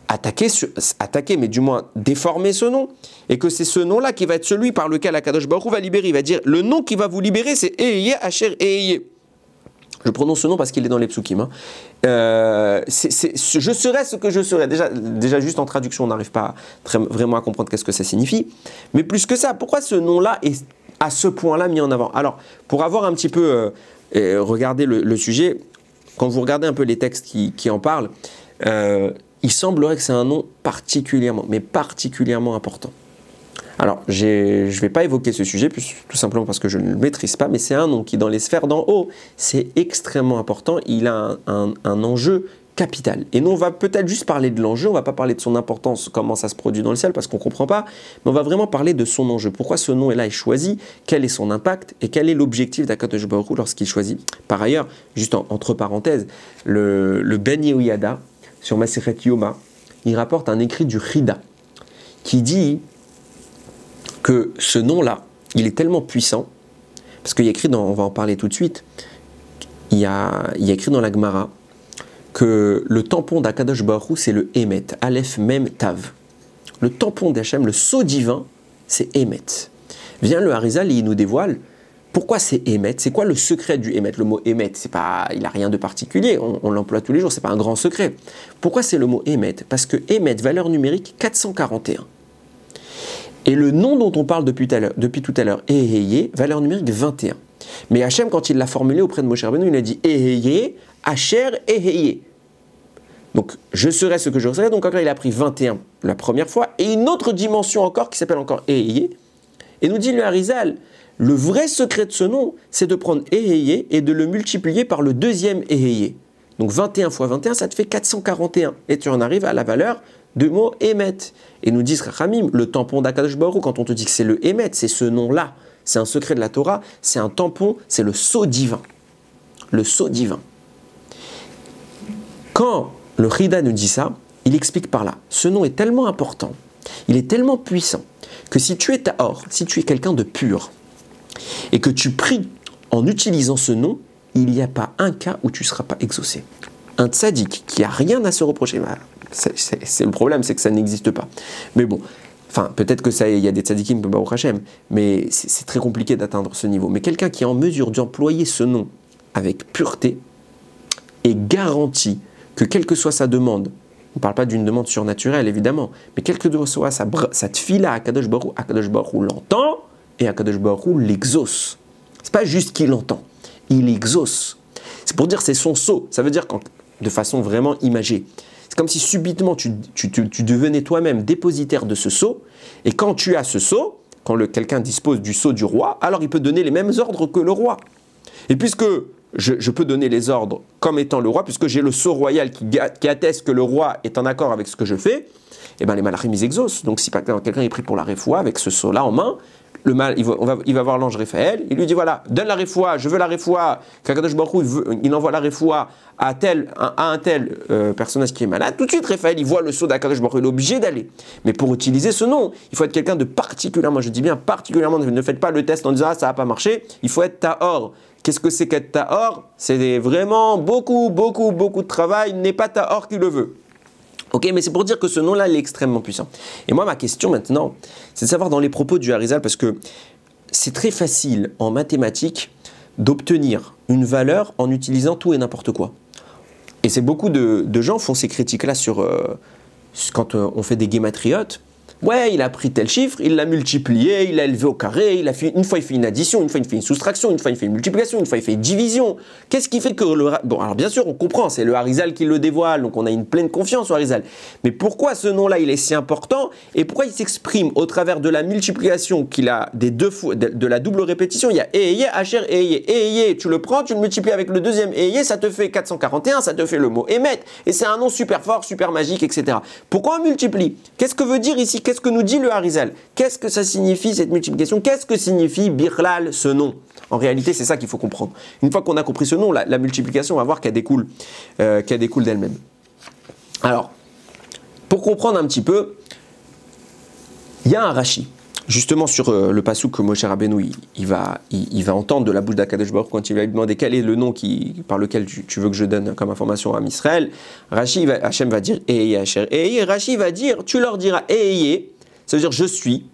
attaquer, mais du moins déformer ce nom, et que c'est ce nom-là qui va être celui par lequel Kadosh Baruch Hu va libérer. Il va dire, le nom qui va vous libérer, c'est Eheye Asher Eheye. Je prononce ce nom parce qu'il est dans les psukim. Hein. Je serai ce que je serai. Déjà juste en traduction, on n'arrive pas vraiment à comprendre qu'est-ce que ça signifie. Mais plus que ça, pourquoi ce nom-là est à ce point-là mis en avant? Alors, pour avoir un petit peu regardé le sujet, quand vous regardez un peu les textes qui en parlent, il semblerait que c'est un nom particulièrement important. Alors, je ne vais pas évoquer ce sujet, tout simplement parce que je ne le maîtrise pas, mais c'est un nom qui, dans les sphères d'en haut, c'est extrêmement important. Il a un enjeu capital. Et nous, on va peut-être juste parler de l'enjeu, on ne va pas parler de son importance, comment ça se produit dans le ciel, parce qu'on ne comprend pas, mais on va vraiment parler de son enjeu. Pourquoi ce nom-là est choisi, quel est son impact, et quel est l'objectif d'Akadosh Baruch Hu lorsqu'il choisit. Par ailleurs, juste entre parenthèses, le Ben Yehoyada, sur Masechet Yoma, il rapporte un écrit du Chida, qui dit que ce nom-là, il est tellement puissant, parce qu'il y a écrit on va en parler tout de suite, il y a écrit dans la Gemara que le tampon d'Akadosh Baruch Hu, c'est le Emet, Aleph Mem Tav. Le tampon d'Hachem, le sceau divin, c'est Emet. Vient le Harizal et il nous dévoile pourquoi c'est Emet, c'est quoi le secret du Emet. Le mot Emet, il n'a rien de particulier, on l'emploie tous les jours, c'est pas un grand secret. Pourquoi c'est le mot Emet? Parce que Emet, valeur numérique 441. Et le nom dont on parle depuis tout à l'heure, Eheye, valeur numérique 21. Mais Hachem, quand il l'a formulé auprès de Moshe Rabbeinu, il a dit Eheye, Asher, Eheye. Donc, je serai ce que je serai. Donc, encore, il a pris 21 la première fois, et une autre dimension encore, qui s'appelle encore Eheye. Et nous dit le Harizal, le vrai secret de ce nom, c'est de prendre Eheye et de le multiplier par le deuxième Eheye. Donc, 21 fois 21, ça te fait 441. Et tu en arrives à la valeur de mot Emet. Et nous disent Rachamim, le tampon d'Akadosh Baruch Hu, quand on te dit que c'est le Emet, c'est ce nom-là, c'est un secret de la Torah, c'est un tampon, c'est le sceau divin. Le sceau divin. Quand le Chida nous dit ça, il explique par là, ce nom est tellement important, il est tellement puissant, que si tu es tahor, si tu es quelqu'un de pur, et que tu pries en utilisant ce nom, il n'y a pas un cas où tu ne seras pas exaucé. Un tzaddik qui n'a rien à se reprocher, c'est le problème, c'est que ça n'existe pas. Mais bon, enfin, peut-être que ça, il y a des tzaddikim, Baruch Hashem, mais c'est très compliqué d'atteindre ce niveau. Mais quelqu'un qui est en mesure d'employer ce nom avec pureté est garanti que quelle que soit sa demande, on ne parle pas d'une demande surnaturelle évidemment, mais quelle que soit sa tfila à Akadosh Baruch Hu l'entend et Akadosh Baruch Hu l'exauce. C'est pas juste qu'il l'entend, il exauce. C'est pour dire c'est son sceau. Ça veut dire de façon vraiment imagée. C'est comme si subitement tu devenais toi-même dépositaire de ce sceau, et quand tu as ce sceau, quand quelqu'un dispose du sceau du roi, alors il peut donner les mêmes ordres que le roi. Et puisque je peux donner les ordres comme étant le roi, puisque j'ai le sceau royal qui atteste que le roi est en accord avec ce que je fais, et bien les malachim ils exaucent. Donc si par exemple quelqu'un est pris pour la réfoua avec ce sceau-là en main, il va voir l'ange Raphaël, il lui dit voilà, donne la réfoua, je veux la réfoua, qu'Akadosh Baruch Hu, il envoie la réfoua à un tel personnage qui est malade, tout de suite Raphaël il voit le sceau d'Akadosh Baruch Hu, il est obligé d'aller. Mais pour utiliser ce nom, il faut être quelqu'un de particulièrement, je dis bien particulièrement, ne faites pas le test en disant ah ça n'a pas marché, il faut être tahor. Qu'est-ce que c'est qu'être tahor? C'est vraiment beaucoup de travail, n'est pas tahor qui le veut. Ok, mais c'est pour dire que ce nom-là, il est extrêmement puissant. Et moi, ma question maintenant, c'est de savoir dans les propos du Harizal, parce que c'est très facile en mathématiques d'obtenir une valeur en utilisant tout et n'importe quoi. Et c'est beaucoup de gens font ces critiques-là quand on fait des guématriotes. Ouais, il a pris tel chiffre, il l'a multiplié, il l'a élevé au carré, une fois il fait une addition, une fois il fait une soustraction, une fois il fait une multiplication, une fois il fait une division. Qu'est-ce qui fait que Bon, alors bien sûr, on comprend, c'est le Harizal qui le dévoile, donc on a une pleine confiance au Harizal. Mais pourquoi ce nom-là, il est si important, et pourquoi il s'exprime au travers de la multiplication qu'il a des deux fois, de la double répétition? Il y a Eheye, Asher, Eheye. Eheye, tu le prends, tu le multiplies avec le deuxième Eheye, ça te fait 441, ça te fait le mot Emet, et c'est un nom super fort, super magique, etc. Pourquoi on multiplie? Qu'est-ce que veut dire ici? Qu'est-ce que nous dit le Harizal? Qu'est-ce que ça signifie cette multiplication? Qu'est-ce que signifie Birlal, ce nom? En réalité, c'est ça qu'il faut comprendre. Une fois qu'on a compris ce nom, la multiplication, on va voir qu'elle découle d'elle-même. Alors, pour comprendre un petit peu, il y a un Rashi. justement sur le passage que Moshe Rabbeinu il va entendre de la bouche d'Akadosh Baruch quand il va lui demander quel est le nom par lequel tu veux que je donne comme information à Israël. Hachem va dire Eheye Asher Eheye, et Rashi va dire, tu leur diras Eheye, ça veut dire je suis,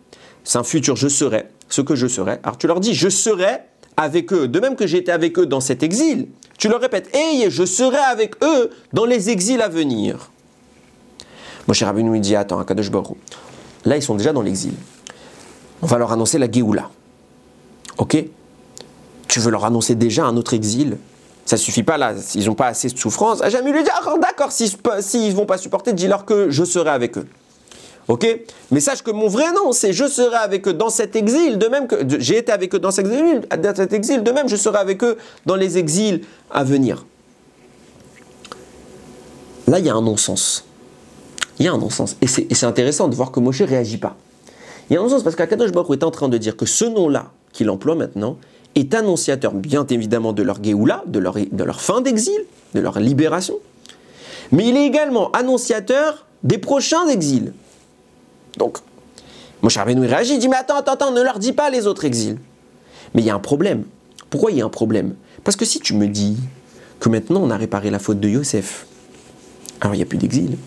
c'est un futur je serai, ce que je serai. Alors tu leur dis je serai avec eux, de même que j'étais avec eux dans cet exil, tu leur répètes Eheye, je serai avec eux dans les exils à venir. Moshe Rabbeinu il dit attends Akadosh Baruch, là ils sont déjà dans l'exil. On va leur annoncer la Géoula. Ok? Tu veux leur annoncer déjà un autre exil? Ça suffit pas là, ils n'ont pas assez de souffrance. Jamais lui dire, ah, d'accord, s'ils ne vont pas supporter, dis-leur que je serai avec eux. Ok? Mais sache que mon vrai nom, c'est je serai avec eux dans cet exil, de même que j'ai été avec eux dans cet exil, de même je serai avec eux dans les exils à venir. Là, il y a un non-sens. Il y a un non-sens. Et c'est intéressant de voir que Moshe ne réagit pas. Il y a un sens parce qu'Akadosh Baruch Hu est en train de dire que ce nom-là qu'il emploie maintenant est annonciateur bien évidemment de leur Géoula, de leur fin d'exil, de leur libération, mais il est également annonciateur des prochains exils. Donc, Moshe Rabbeinu réagit, il dit mais attends, ne leur dis pas les autres exils. Mais il y a un problème. Pourquoi il y a un problème? Parce que si tu me dis que maintenant on a réparé la faute de Yosef, alors il n'y a plus d'exil.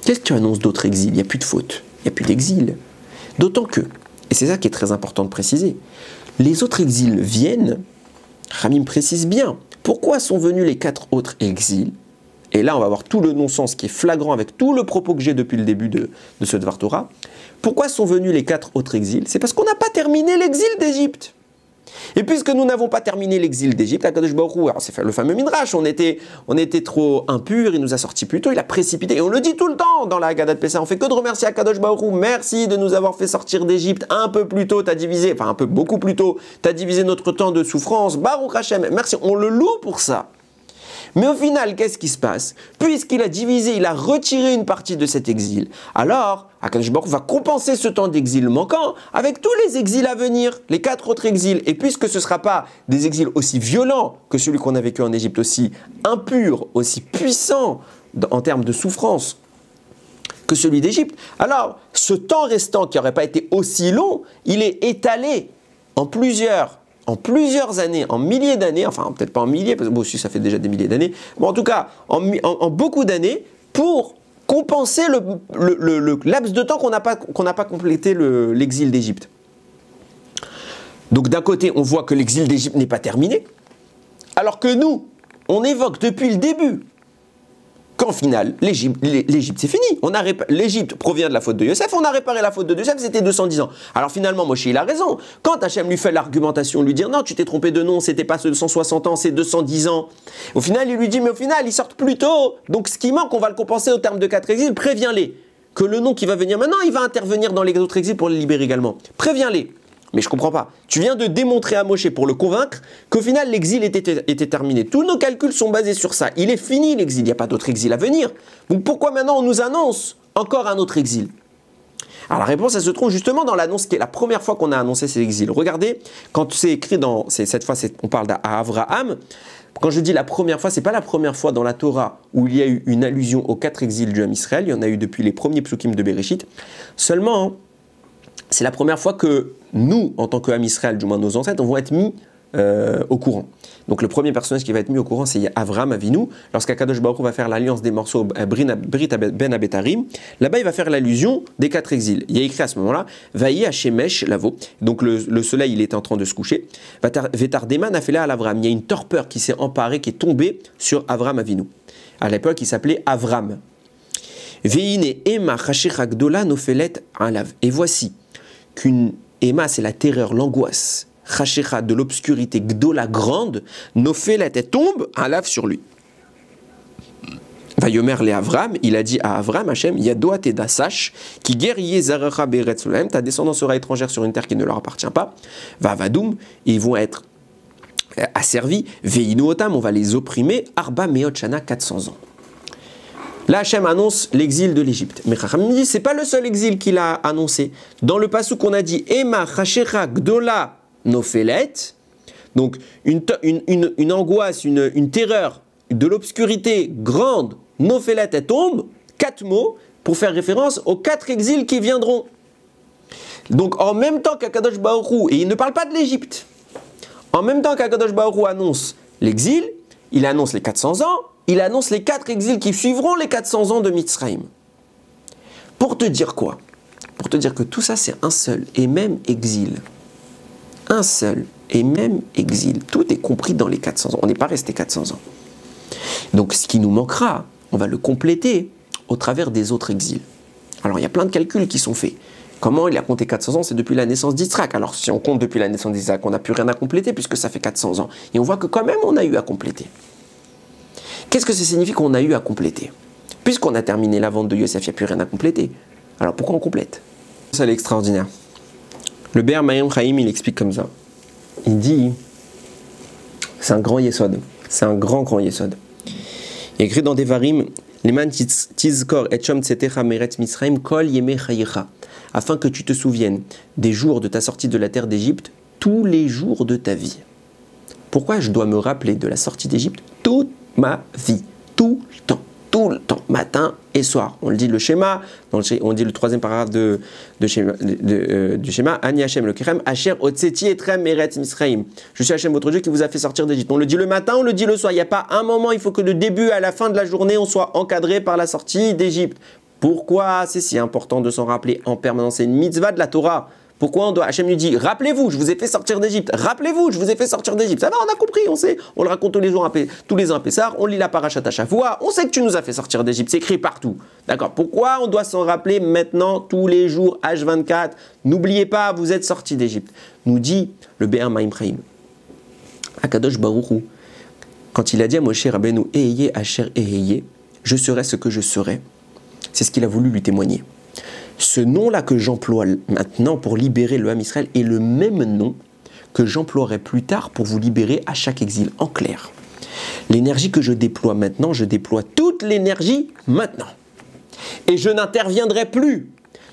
Qu'est-ce que tu annonces d'autres exils? Il n'y a plus de faute, il n'y a plus d'exil. D'autant que, et c'est ça qui est très important de préciser, les autres exils viennent, Ramim précise bien, pourquoi sont venus les 4 autres exils? Et là on va voir tout le non-sens qui est flagrant avec tout le propos que j'ai depuis le début de ce Dvar Torah. Pourquoi sont venus les 4 autres exils? C'est parce qu'on n'a pas terminé l'exil d'Égypte. Et puisque nous n'avons pas terminé l'exil d'Égypte, Akadosh Baruch Hu, alors c'est le fameux Midrash, on était trop impurs, il nous a sortis plus tôt, il a précipité, et on le dit tout le temps dans la Haggadah de Pessah, on fait que de remercier Akadosh Baruch Hu, merci de nous avoir fait sortir d'Égypte un peu plus tôt, beaucoup plus tôt, t'as divisé notre temps de souffrance, Baruch Hashem, merci, on le loue pour ça. Mais au final, qu'est-ce qui se passe? Puisqu'il a divisé, il a retiré une partie de cet exil, alors Akadosh Baruch Hu va compenser ce temps d'exil manquant avec tous les exils à venir, les 4 autres exils. Et puisque ce ne sera pas des exils aussi violents que celui qu'on a vécu en Égypte, aussi impurs, aussi puissants en termes de souffrance que celui d'Égypte, alors ce temps restant qui n'aurait pas été aussi long, il est étalé en plusieurs années, en milliers d'années, enfin peut-être pas en milliers, parce que bon, si ça fait déjà des milliers d'années, mais en tout cas en beaucoup d'années, pour compenser le laps de temps qu'on n'a pas complété l'exil d'Égypte. Donc d'un côté, on voit que l'exil d'Égypte n'est pas terminé, alors que nous, on évoque depuis le début qu'en final, l'Égypte c'est fini. L'Égypte provient de la faute de Yosef, on a réparé la faute de Yosef, c'était 210 ans. Alors finalement, Moshe il a raison. Quand Hachem lui fait l'argumentation, lui dire non, tu t'es trompé de nom, c'était pas 260 ans, c'est 210 ans. Au final, il lui dit mais au final, ils sortent plus tôt. Donc ce qui manque, on va le compenser au terme de 4 exils, préviens-les. Que le nom qui va venir maintenant, il va intervenir dans les autres exils pour les libérer également. Préviens-les. Mais je comprends pas. Tu viens de démontrer à Moshe pour le convaincre qu'au final l'exil était terminé. Tous nos calculs sont basés sur ça. Il est fini l'exil, il n'y a pas d'autre exil à venir. Donc pourquoi maintenant on nous annonce encore un autre exil? Alors la réponse elle se trouve justement dans l'annonce qui est la première fois qu'on a annoncé ces exils. Regardez, quand c'est écrit cette fois on parle d'Avraham. Quand je dis la première fois, c'est pas la première fois dans la Torah où il y a eu une allusion aux 4 exils du Ham Israël. Il y en a eu depuis les premiers psukim de Bereshit. Seulement, c'est la première fois que nous, en tant que Ham Israël, du moins nos ancêtres, on va être mis au courant. Donc le premier personnage qui va être mis au courant, c'est Avraham Avinu. Lorsqu'Akadosh Baruch Hu va faire l'alliance des morceaux Brit Ben Abetarim, là-bas il va faire l'allusion des 4 exils. Il y a écrit à ce moment-là, Vaïe Hashemesh Lavo. Donc le soleil il est en train de se coucher. Vetardeman a fait là à l'Avraham. Il y a une torpeur qui s'est emparée, qui est tombée sur Avraham Avinu. À l'époque, il s'appelait Avram. Veine Ema Chashech Gdola Nofelet Alav. Et voici qu'une Ema, c'est la terreur, l'angoisse, Chashecha, de l'obscurité, Gdola, grande, Nofelet, elle tombe, Alav sur lui. Vayomer le Avram, il a dit à Avram, Hachem, Yadoa Teda, sache, qui guerrier Zaracha Beretz Solaim, ta descendance sera étrangère sur une terre qui ne leur appartient pas, Vavadoum, ils vont être asservis, Veinu Otam, on va les opprimer, Arba Meot Shana, 400 ans. Là, Hachem annonce l'exil de l'Égypte. Mais Chachamim dit, c'est pas le seul exil qu'il a annoncé. Dans le passage qu'on a dit, Ema Chashecha Gdola Nofelet, donc une angoisse, une terreur, de l'obscurité grande, Nofelet, elle tombe, 4 mots pour faire référence aux 4 exils qui viendront. Donc en même temps qu'Akadosh Baruch Hu, et il ne parle pas de l'Égypte, en même temps qu'Akadosh Baruch Hu annonce l'exil, il annonce les 400 ans, il annonce les 4 exils qui suivront les 400 ans de Mitzrayim. Pour te dire quoi? Pour te dire que tout ça c'est un seul et même exil. Un seul et même exil. Tout est compris dans les 400 ans. On n'est pas resté 400 ans. Donc ce qui nous manquera, on va le compléter au travers des autres exils. Alors il y a plein de calculs qui sont faits. Comment il a compté 400 ans? C'est depuis la naissance d'Israël. Alors si on compte depuis la naissance d'Israël, on n'a plus rien à compléter puisque ça fait 400 ans. Et on voit que quand même on a eu à compléter. Qu'est-ce que ça signifie qu'on a eu à compléter? Puisqu'on a terminé la vente de Yosef, il n'y a plus rien à compléter. Alors pourquoi on complète? Ça, c'est extraordinaire. Le Be'er Mayim Chaim, il explique comme ça. Il dit, c'est un grand yesod. C'est un grand yesod. Il écrit dans Devarim, Leman tizkor et chom tsetecha meretz Mitzrayim kol yemei chayecha, afin que tu te souviennes des jours de ta sortie de la terre d'Égypte, tous les jours de ta vie. Pourquoi je dois me rappeler de la sortie d'Égypte toute ma vie, tout le temps, matin et soir. On le dit le schéma, on dit le troisième paragraphe du schéma, Ani Hashem le Kerem, Asher Otseti Etrem Eretz Misraim. Je suis Hashem votre Dieu qui vous a fait sortir d'Égypte. On le dit le matin, on le dit le soir. Il n'y a pas un moment, il faut que de début à la fin de la journée, on soit encadré par la sortie d'Égypte. Pourquoi c'est si important de s'en rappeler en permanence? C'est une mitzvah de la Torah. Pourquoi Hachem lui dit, rappelez-vous, je vous ai fait sortir d'Égypte. Rappelez-vous, je vous ai fait sortir d'Égypte. Ça va, on a compris, on sait. On le raconte tous les ans à Pessah, on lit la parachate à chaque fois. On sait que tu nous as fait sortir d'Égypte. C'est écrit partout. D'accord. Pourquoi on doit s'en rappeler maintenant, tous les jours, H24? N'oubliez pas, vous êtes sortis d'Égypte. Nous dit le Be'er Mayim Chaim. Akadosh Baruch Hu, quand il a dit à Moshe Rabbeinu, Eheye Asher Eheye, je serai ce que je serai. C'est ce qu'il a voulu lui témoigner. Ce nom-là que j'emploie maintenant pour libérer le Ham Israël est le même nom que j'emploierai plus tard pour vous libérer à chaque exil. En clair, l'énergie que je déploie maintenant, je déploie toute l'énergie maintenant. Et je n'interviendrai plus.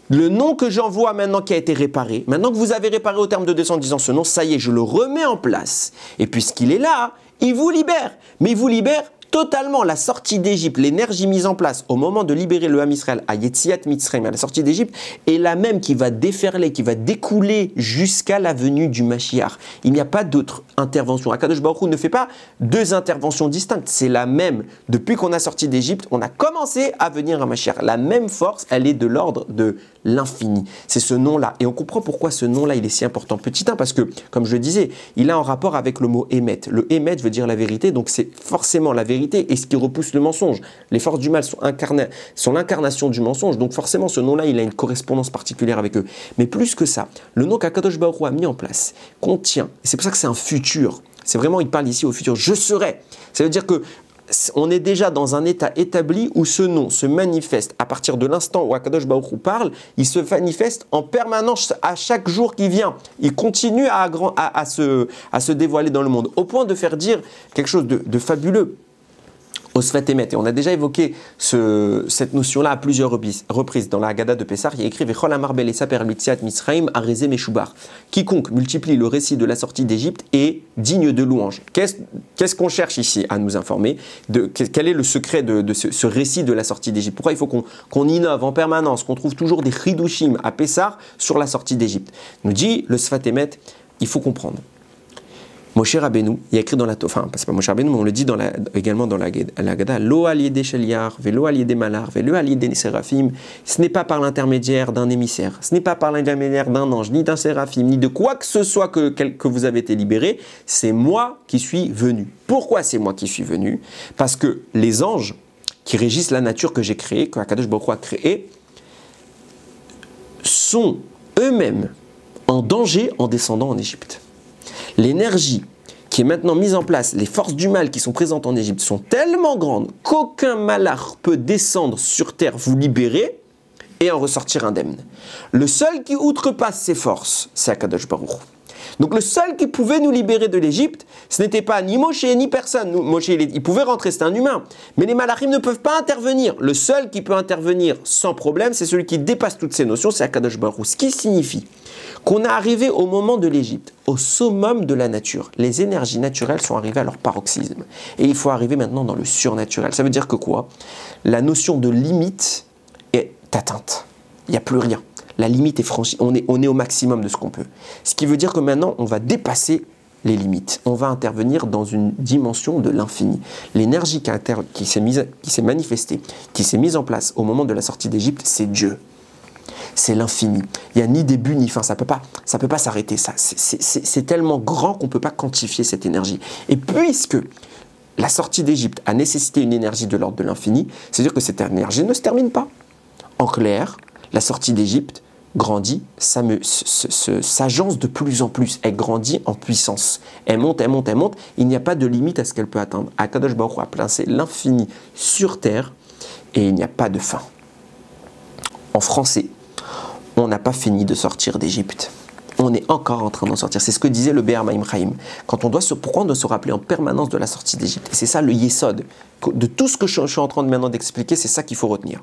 Le nom que j'envoie maintenant qui a été réparé, maintenant que vous avez réparé au terme de 210 ans ce nom, ça y est, je le remets en place. Et puisqu'il est là, il vous libère. Mais il vous libère totalement. La sortie d'Égypte, l'énergie mise en place au moment de libérer le Ham Israël à Yetziat Mitzrayim, à la sortie d'Égypte, est la même qui va déferler, qui va découler jusqu'à la venue du Mashiach. Il n'y a pas d'autre intervention. Akadosh Baruch Hu ne fait pas deux interventions distinctes. C'est la même. Depuis qu'on a sorti d'Égypte, on a commencé à venir à Mashiach. La même force, elle est de l'ordre de l'infini. C'est ce nom-là. Et on comprend pourquoi ce nom-là, il est si important. Petit 1, parce que, comme je le disais, il a un rapport avec le mot émet. Le émet veut dire la vérité, donc c'est forcément la vérité et ce qui repousse le mensonge. Les forces du mal sont l'incarnation du mensonge, donc forcément ce nom-là, il a une correspondance particulière avec eux. Mais plus que ça, le nom qu'Akadosh Baruch Hu a mis en place contient, et c'est pour ça que c'est un futur, c'est vraiment, il parle ici au futur, je serai. Ça veut dire que on est déjà dans un état établi où ce nom se manifeste à partir de l'instant où Akadosh Baruch Hu parle, il se manifeste en permanence à chaque jour qui vient. Il continue à se dévoiler dans le monde, au point de faire dire quelque chose de fabuleux au Sfat Emet. Et on a déjà évoqué cette notion-là à plusieurs reprises. Dans la Haggadah de Pessah, il y a écrit Vechol amar belesaper l'itziat Mitzrayim arezeh meshubar. Quiconque multiplie le récit de la sortie d'Égypte est digne de louange. Qu'est-ce qu'on cherche ici à nous informer? Quel est le secret de ce récit de la sortie d'Égypte? Pourquoi il faut qu'on innove en permanence, qu'on trouve toujours des chidushim à Pessah sur la sortie d'Égypte? Nous dit le Sfat Emet, il faut comprendre. Moshe Rabbeinu, il y a écrit dans la Torah, enfin, c'est pas Moshe Rabbeinu, mais on le dit également dans la Haggadah, Lo al yedei sheliach, velo al yedei malar, velo al yedei séraphim, ce n'est pas par l'intermédiaire d'un émissaire, ce n'est pas par l'intermédiaire d'un ange, ni d'un séraphim, ni de quoi que ce soit que vous avez été libéré, c'est moi qui suis venu. Pourquoi c'est moi qui suis venu? Parce que les anges qui régissent la nature que j'ai créée, que Akadosh Baruch Hu a créée, sont eux-mêmes en danger en descendant en Égypte. L'énergie qui est maintenant mise en place, les forces du mal qui sont présentes en Égypte sont tellement grandes qu'aucun malach peut descendre sur terre, vous libérer et en ressortir indemne. Le seul qui outrepasse ces forces, c'est Akadosh Baruch Hu. Donc le seul qui pouvait nous libérer de l'Égypte, ce n'était pas ni Moshe ni personne. Moshe, il pouvait rentrer, c'est un humain. Mais les malachim ne peuvent pas intervenir. Le seul qui peut intervenir sans problème, c'est celui qui dépasse toutes ces notions, c'est Akadosh Baruch Hu. Ce qui signifie qu'on est arrivé au moment de l'Égypte, au summum de la nature. Les énergies naturelles sont arrivées à leur paroxysme. Et il faut arriver maintenant dans le surnaturel. Ça veut dire que quoi? La notion de limite est atteinte. Il n'y a plus rien. la limite est franchie, on est au maximum de ce qu'on peut. Ce qui veut dire que maintenant, on va dépasser les limites. On va intervenir dans une dimension de l'infini. L'énergie qui s'est manifestée, qui s'est mise en place au moment de la sortie d'Égypte, c'est Dieu. C'est l'infini. Il n'y a ni début ni fin. Ça peut pas s'arrêter. C'est tellement grand qu'on ne peut pas quantifier cette énergie. Et puisque la sortie d'Égypte a nécessité une énergie de l'ordre de l'infini, c'est-à-dire que cette énergie ne se termine pas. En clair, la sortie d'Égypte grandit, s'agence de plus en plus, elle grandit en puissance, elle monte, elle monte, elle monte, il n'y a pas de limite à ce qu'elle peut atteindre. Akadosh Baruch Hu a placé l'infini sur terre et il n'y a pas de fin. En français, on n'a pas fini de sortir d'Égypte. On est encore en train d'en sortir. C'est ce que disait le Be'er Maim Chaim. Pourquoi on doit se rappeler en permanence de la sortie d'Égypte? Et c'est ça le Yesod. De tout ce que je suis en train de maintenant d'expliquer, c'est ça qu'il faut retenir.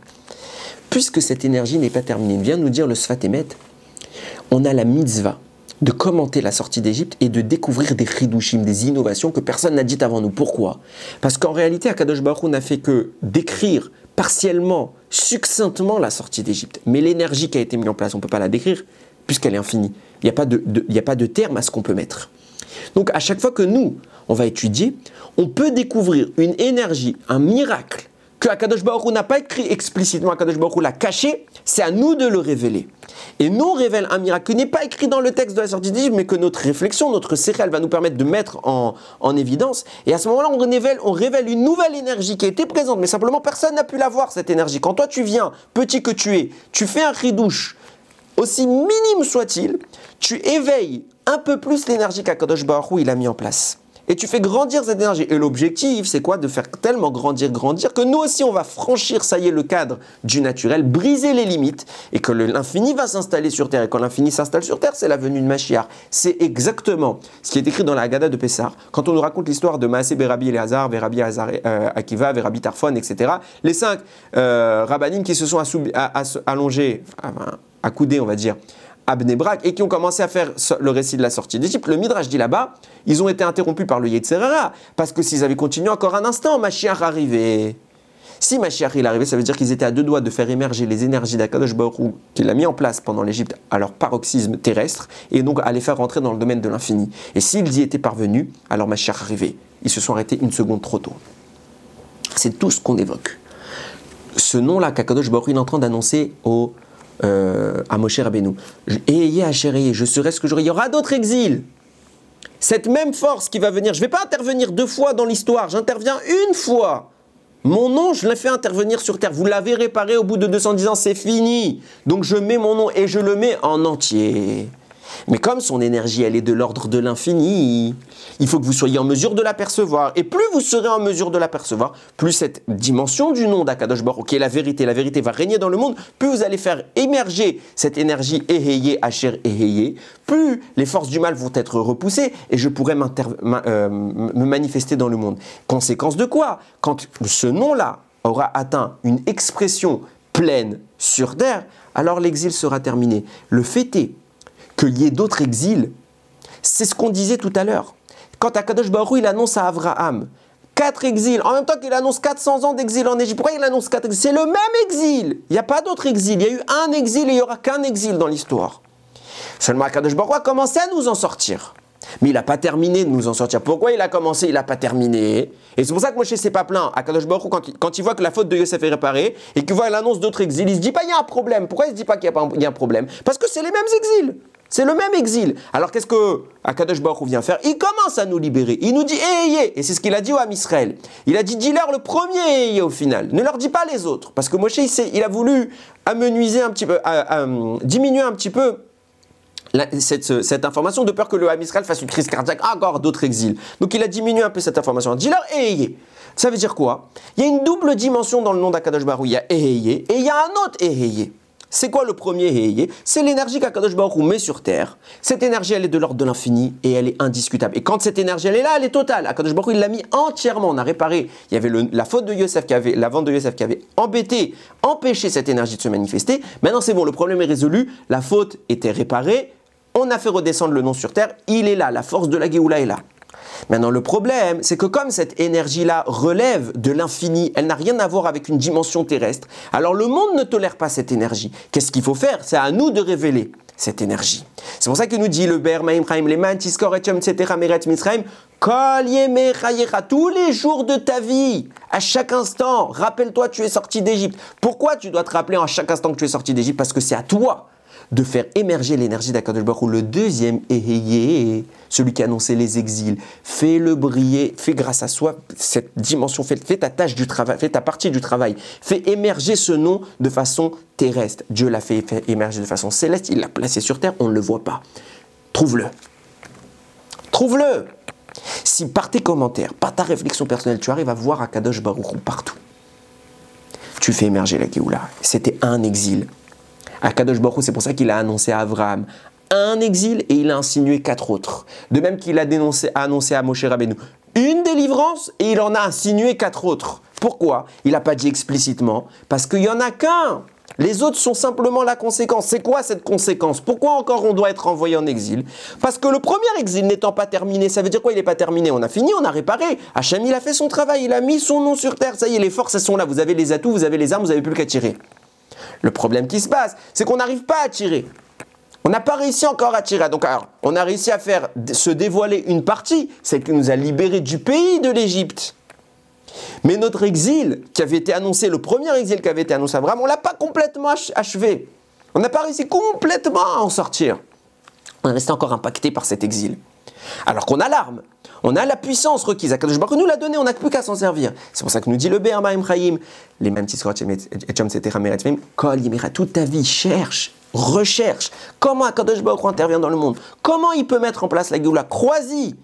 Puisque cette énergie n'est pas terminée, vient nous dire le Sfat Emet, on a la mitzvah de commenter la sortie d'Égypte et de découvrir des chidushim, des innovations que personne n'a dites avant nous. Pourquoi? Parce qu'en réalité, Akadosh Baruch Hu n'a fait que décrire partiellement, succinctement la sortie d'Égypte. Mais l'énergie qui a été mise en place, on ne peut pas la décrire puisqu'elle est infinie. Il n'y a pas de terme à ce qu'on peut mettre. Donc à chaque fois que nous, on va étudier, on peut découvrir une énergie, un miracle, que Akadosh Baruch Hu n'a pas écrit explicitement, Akadosh Baruch Hu l'a caché, c'est à nous de le révéler. Et nous, on révèle un miracle qui n'est pas écrit dans le texte de la sortie d'Égypte, mais que notre réflexion, notre séchel va nous permettre de mettre en évidence. Et à ce moment-là, on révèle une nouvelle énergie qui a été présente, mais simplement personne n'a pu la voir, cette énergie. Quand toi tu viens, petit que tu es, tu fais un chidouche, aussi minime soit-il, tu éveilles un peu plus l'énergie qu'Akadosh Baruch Hu il a mis en place. Et tu fais grandir cette énergie. Et l'objectif, c'est quoi? De faire tellement grandir, que nous aussi, on va franchir, ça y est, le cadre du naturel, briser les limites, et que l'infini va s'installer sur Terre. Et quand l'infini s'installe sur Terre, c'est la venue de Mashiach. C'est exactement ce qui est écrit dans la Haggadah de Pessah. Quand on nous raconte l'histoire de Maaseh Rabbi Elazar, Rabbi Akiva, Rabbi Tarfon, etc., les 5 rabbanim qui se sont allongés, accoudés, on va dire, à Bnei Brak, et qui ont commencé à faire le récit de la sortie d'Égypte, le Midrash dit là-bas, ils ont été interrompus par le Yetzer Hara, parce que s'ils avaient continué encore un instant, Mashiach arrivait. Si Mashiach il arrivait, ça veut dire qu'ils étaient à deux doigts de faire émerger les énergies d'Akadosh Baruch Hu qu'il a mis en place pendant l'Égypte à leur paroxysme terrestre, et donc à les faire rentrer dans le domaine de l'infini. Et s'ils y étaient parvenus, alors Mashiach arrivait. Ils se sont arrêtés une seconde trop tôt. C'est tout ce qu'on évoque. Ce nom-là qu'Akadosh Baruch Hu est en train d'annoncer à Moshe Rabbeinu. Ayez Asher, je serai ce que j'aurai. Il y aura d'autres exils. Cette même force qui va venir, je ne vais pas intervenir 2 fois dans l'histoire, j'interviens une fois. Mon nom, je l'ai fait intervenir sur terre. Vous l'avez réparé au bout de 210 ans, c'est fini. Donc je mets mon nom et je le mets en entier. Mais comme son énergie, elle est de l'ordre de l'infini, il faut que vous soyez en mesure de l'apercevoir. Et plus vous serez en mesure de l'apercevoir, plus cette dimension du nom d'Akadosh Baruch Hu, qui est la vérité va régner dans le monde, plus vous allez faire émerger cette énergie Eheye, Asher Eheye, plus les forces du mal vont être repoussées et je pourrai me manifester dans le monde. Conséquence de quoi? Quand ce nom-là aura atteint une expression pleine sur terre, alors l'exil sera terminé. Le fait est qu'il y ait d'autres exils, c'est ce qu'on disait tout à l'heure. Quand Akadosh Baruch Hu, il annonce à Abraham 4 exils, en même temps qu'il annonce 400 ans d'exil en Égypte, pourquoi il annonce 4 exils? C'est le même exil. Il n'y a pas d'autre exil. Il y a eu un exil et il n'y aura qu'un exil dans l'histoire. Seulement Akadosh Baruch Hu a commencé à nous en sortir. Mais il n'a pas terminé de nous en sortir. Pourquoi il a commencé? Il n'a pas terminé. Et c'est pour ça que Moshe s'est pas plaint. Akadosh Baruch Hu, quand il voit que la faute de Yosef est réparée et qu'il voit l'annonce d'autres exils, il se dit pas il y a un problème. Pourquoi il se dit pas qu'il y a un problème? Parce que c'est les mêmes exils. C'est le même exil. Alors qu'est-ce que Akadosh Baruch Hu vient faire? Il commence à nous libérer. Il nous dit Eheye. Et c'est ce qu'il a dit au Ham Israël. Il a dit dis-leur le premier Eheye au final. Ne leur dis pas les autres. Parce que Moshe, il a voulu amenuiser un petit peu, diminuer un petit peu cette information de peur que le Ham Israël fasse une crise cardiaque. Encore d'autres exils. Donc il a diminué un peu cette information. Dis-leur Eheye. Ça veut dire quoi? Il y a une double dimension dans le nom d'Akadosh Baruch Hu. Il y a Eheye et il y a un autre Eheye. C'est quoi le premier Eheye? C'est l'énergie qu'Akadosh Baruch Hu met sur terre. Cette énergie, elle est de l'ordre de l'infini et elle est indiscutable. Et quand cette énergie, elle est là, elle est totale. Akadosh Baruch Hu, il l'a mis entièrement. On a réparé. Il y avait la faute de Yosef la vente de Yosef qui avait empêché cette énergie de se manifester. Maintenant, c'est bon, le problème est résolu. La faute était réparée. On a fait redescendre le nom sur terre. Il est là. La force de la Géoula est là. Maintenant, le problème, c'est que comme cette énergie-là relève de l'infini, elle n'a rien à voir avec une dimension terrestre, alors le monde ne tolère pas cette énergie. Qu'est-ce qu'il faut faire? C'est à nous de révéler cette énergie. C'est pour ça que nous dit le Ber Maim Chaim Leman Tiskor Etchem etc. Meret Mitzrayim Kol Yemei Chayecha, tous les jours de ta vie, à chaque instant, rappelle-toi, tu es sorti d'Égypte. Pourquoi tu dois te rappeler à chaque instant que tu es sorti d'Égypte? Parce que c'est à toi de faire émerger l'énergie d'Akadosh Baruch Hu. Le deuxième Eheye, celui qui a annoncé les exils, fais-le briller, fais grâce à soi cette dimension, fais ta tâche du travail, fais ta partie du travail, fais émerger ce nom de façon terrestre. Dieu l'a fait émerger de façon céleste, il l'a placé sur terre, on ne le voit pas. Trouve-le. Trouve-le. Si par tes commentaires, par ta réflexion personnelle, tu arrives à voir Akadosh Baruch Hu partout, tu fais émerger la Géoula. C'était un exil. Akadosh Baruch Hu, c'est pour ça qu'il a annoncé à Abraham un exil et il a insinué 4 autres. De même qu'il a annoncé à Moshe Rabbeinu une délivrance et il en a insinué 4 autres. Pourquoi? Il n'a pas dit explicitement. Parce qu'il n'y en a qu'un. Les autres sont simplement la conséquence. C'est quoi cette conséquence? Pourquoi encore on doit être envoyé en exil? Parce que le premier exil n'étant pas terminé, ça veut dire quoi? Il n'est pas terminé. On a fini, on a réparé. Hachem, il a fait son travail, il a mis son nom sur terre. Ça y est, les forces, elles sont là. Vous avez les atouts, vous avez les armes, vous n'avez plus qu'à tirer. Le problème qui se passe, c'est qu'on n'arrive pas à tirer. On n'a pas réussi encore à tirer. Donc, alors, on a réussi à faire se dévoiler une partie, celle qui nous a libérés du pays de l'Égypte. Mais notre exil, qui avait été annoncé, le premier exil qui avait été annoncé à Abraham, on ne l'a pas complètement achevé. On n'a pas réussi complètement à en sortir. On est resté encore impacté par cet exil. Alors qu'on a l'arme, on a la puissance requise. Akadosh Baruch Hu nous l'a donné, on n'a plus qu'à s'en servir. C'est pour ça que nous dit le Ber Maim Chaim, les mêmes Tiskor Etchem etc. Meret Mitzrayim, Kol Yemei, toute ta vie, cherche, recherche. Comment Akadosh Baruch Hu intervient dans le monde? Comment il peut mettre en place la Géoula? Crois-y.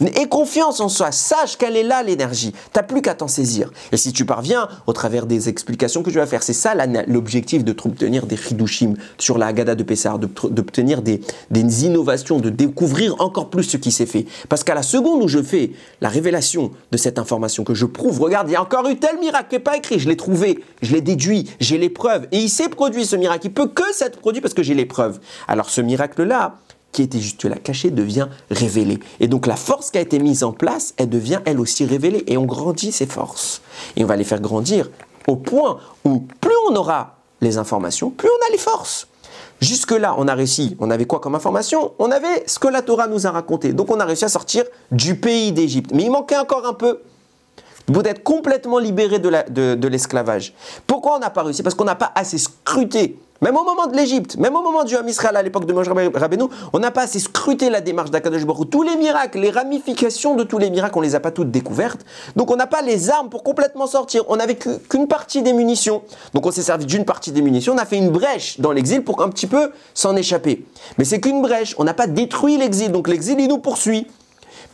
Aie confiance en soi, sache qu'elle est là l'énergie, tu n'as plus qu'à t'en saisir. Et si tu parviens, au travers des explications que tu vas faire, c'est ça l'objectif d'obtenir des chidushim sur la Haggadah de Pessah, d'obtenir des innovations, de découvrir encore plus ce qui s'est fait. Parce qu'à la seconde où je fais la révélation de cette information, que je prouve, regarde, il y a encore eu tel miracle qui n'est pas écrit, je l'ai trouvé, je l'ai déduit, j'ai les preuves, et il s'est produit ce miracle, il peut que s'être produit parce que j'ai les preuves. Alors ce miracle-là, qui était juste là caché, devient révélé. Et donc la force qui a été mise en place, elle devient elle aussi révélée. Et on grandit ces forces. Et on va les faire grandir au point où plus on aura les informations, plus on a les forces. Jusque-là, on a réussi. On avait quoi comme information? On avait ce que la Torah nous a raconté. Donc on a réussi à sortir du pays d'Égypte. Mais il manquait encore un peu. Vous d'être complètement libéré de l'esclavage. Pourquoi on n'a pas réussi? Parce qu'on n'a pas assez scruté. Même au moment de l'Égypte, même au moment du Ham Israël à l'époque de Moshe Rabbeinu, on n'a pas assez scruté la démarche d'Akadosh Baruch Hu. Tous les miracles, les ramifications de tous les miracles, on ne les a pas toutes découvertes. Donc on n'a pas les armes pour complètement sortir. On n'avait qu'une partie des munitions. Donc on s'est servi d'une partie des munitions. On a fait une brèche dans l'exil pour un petit peu s'en échapper. Mais c'est qu'une brèche. On n'a pas détruit l'exil. Donc l'exil, il nous poursuit.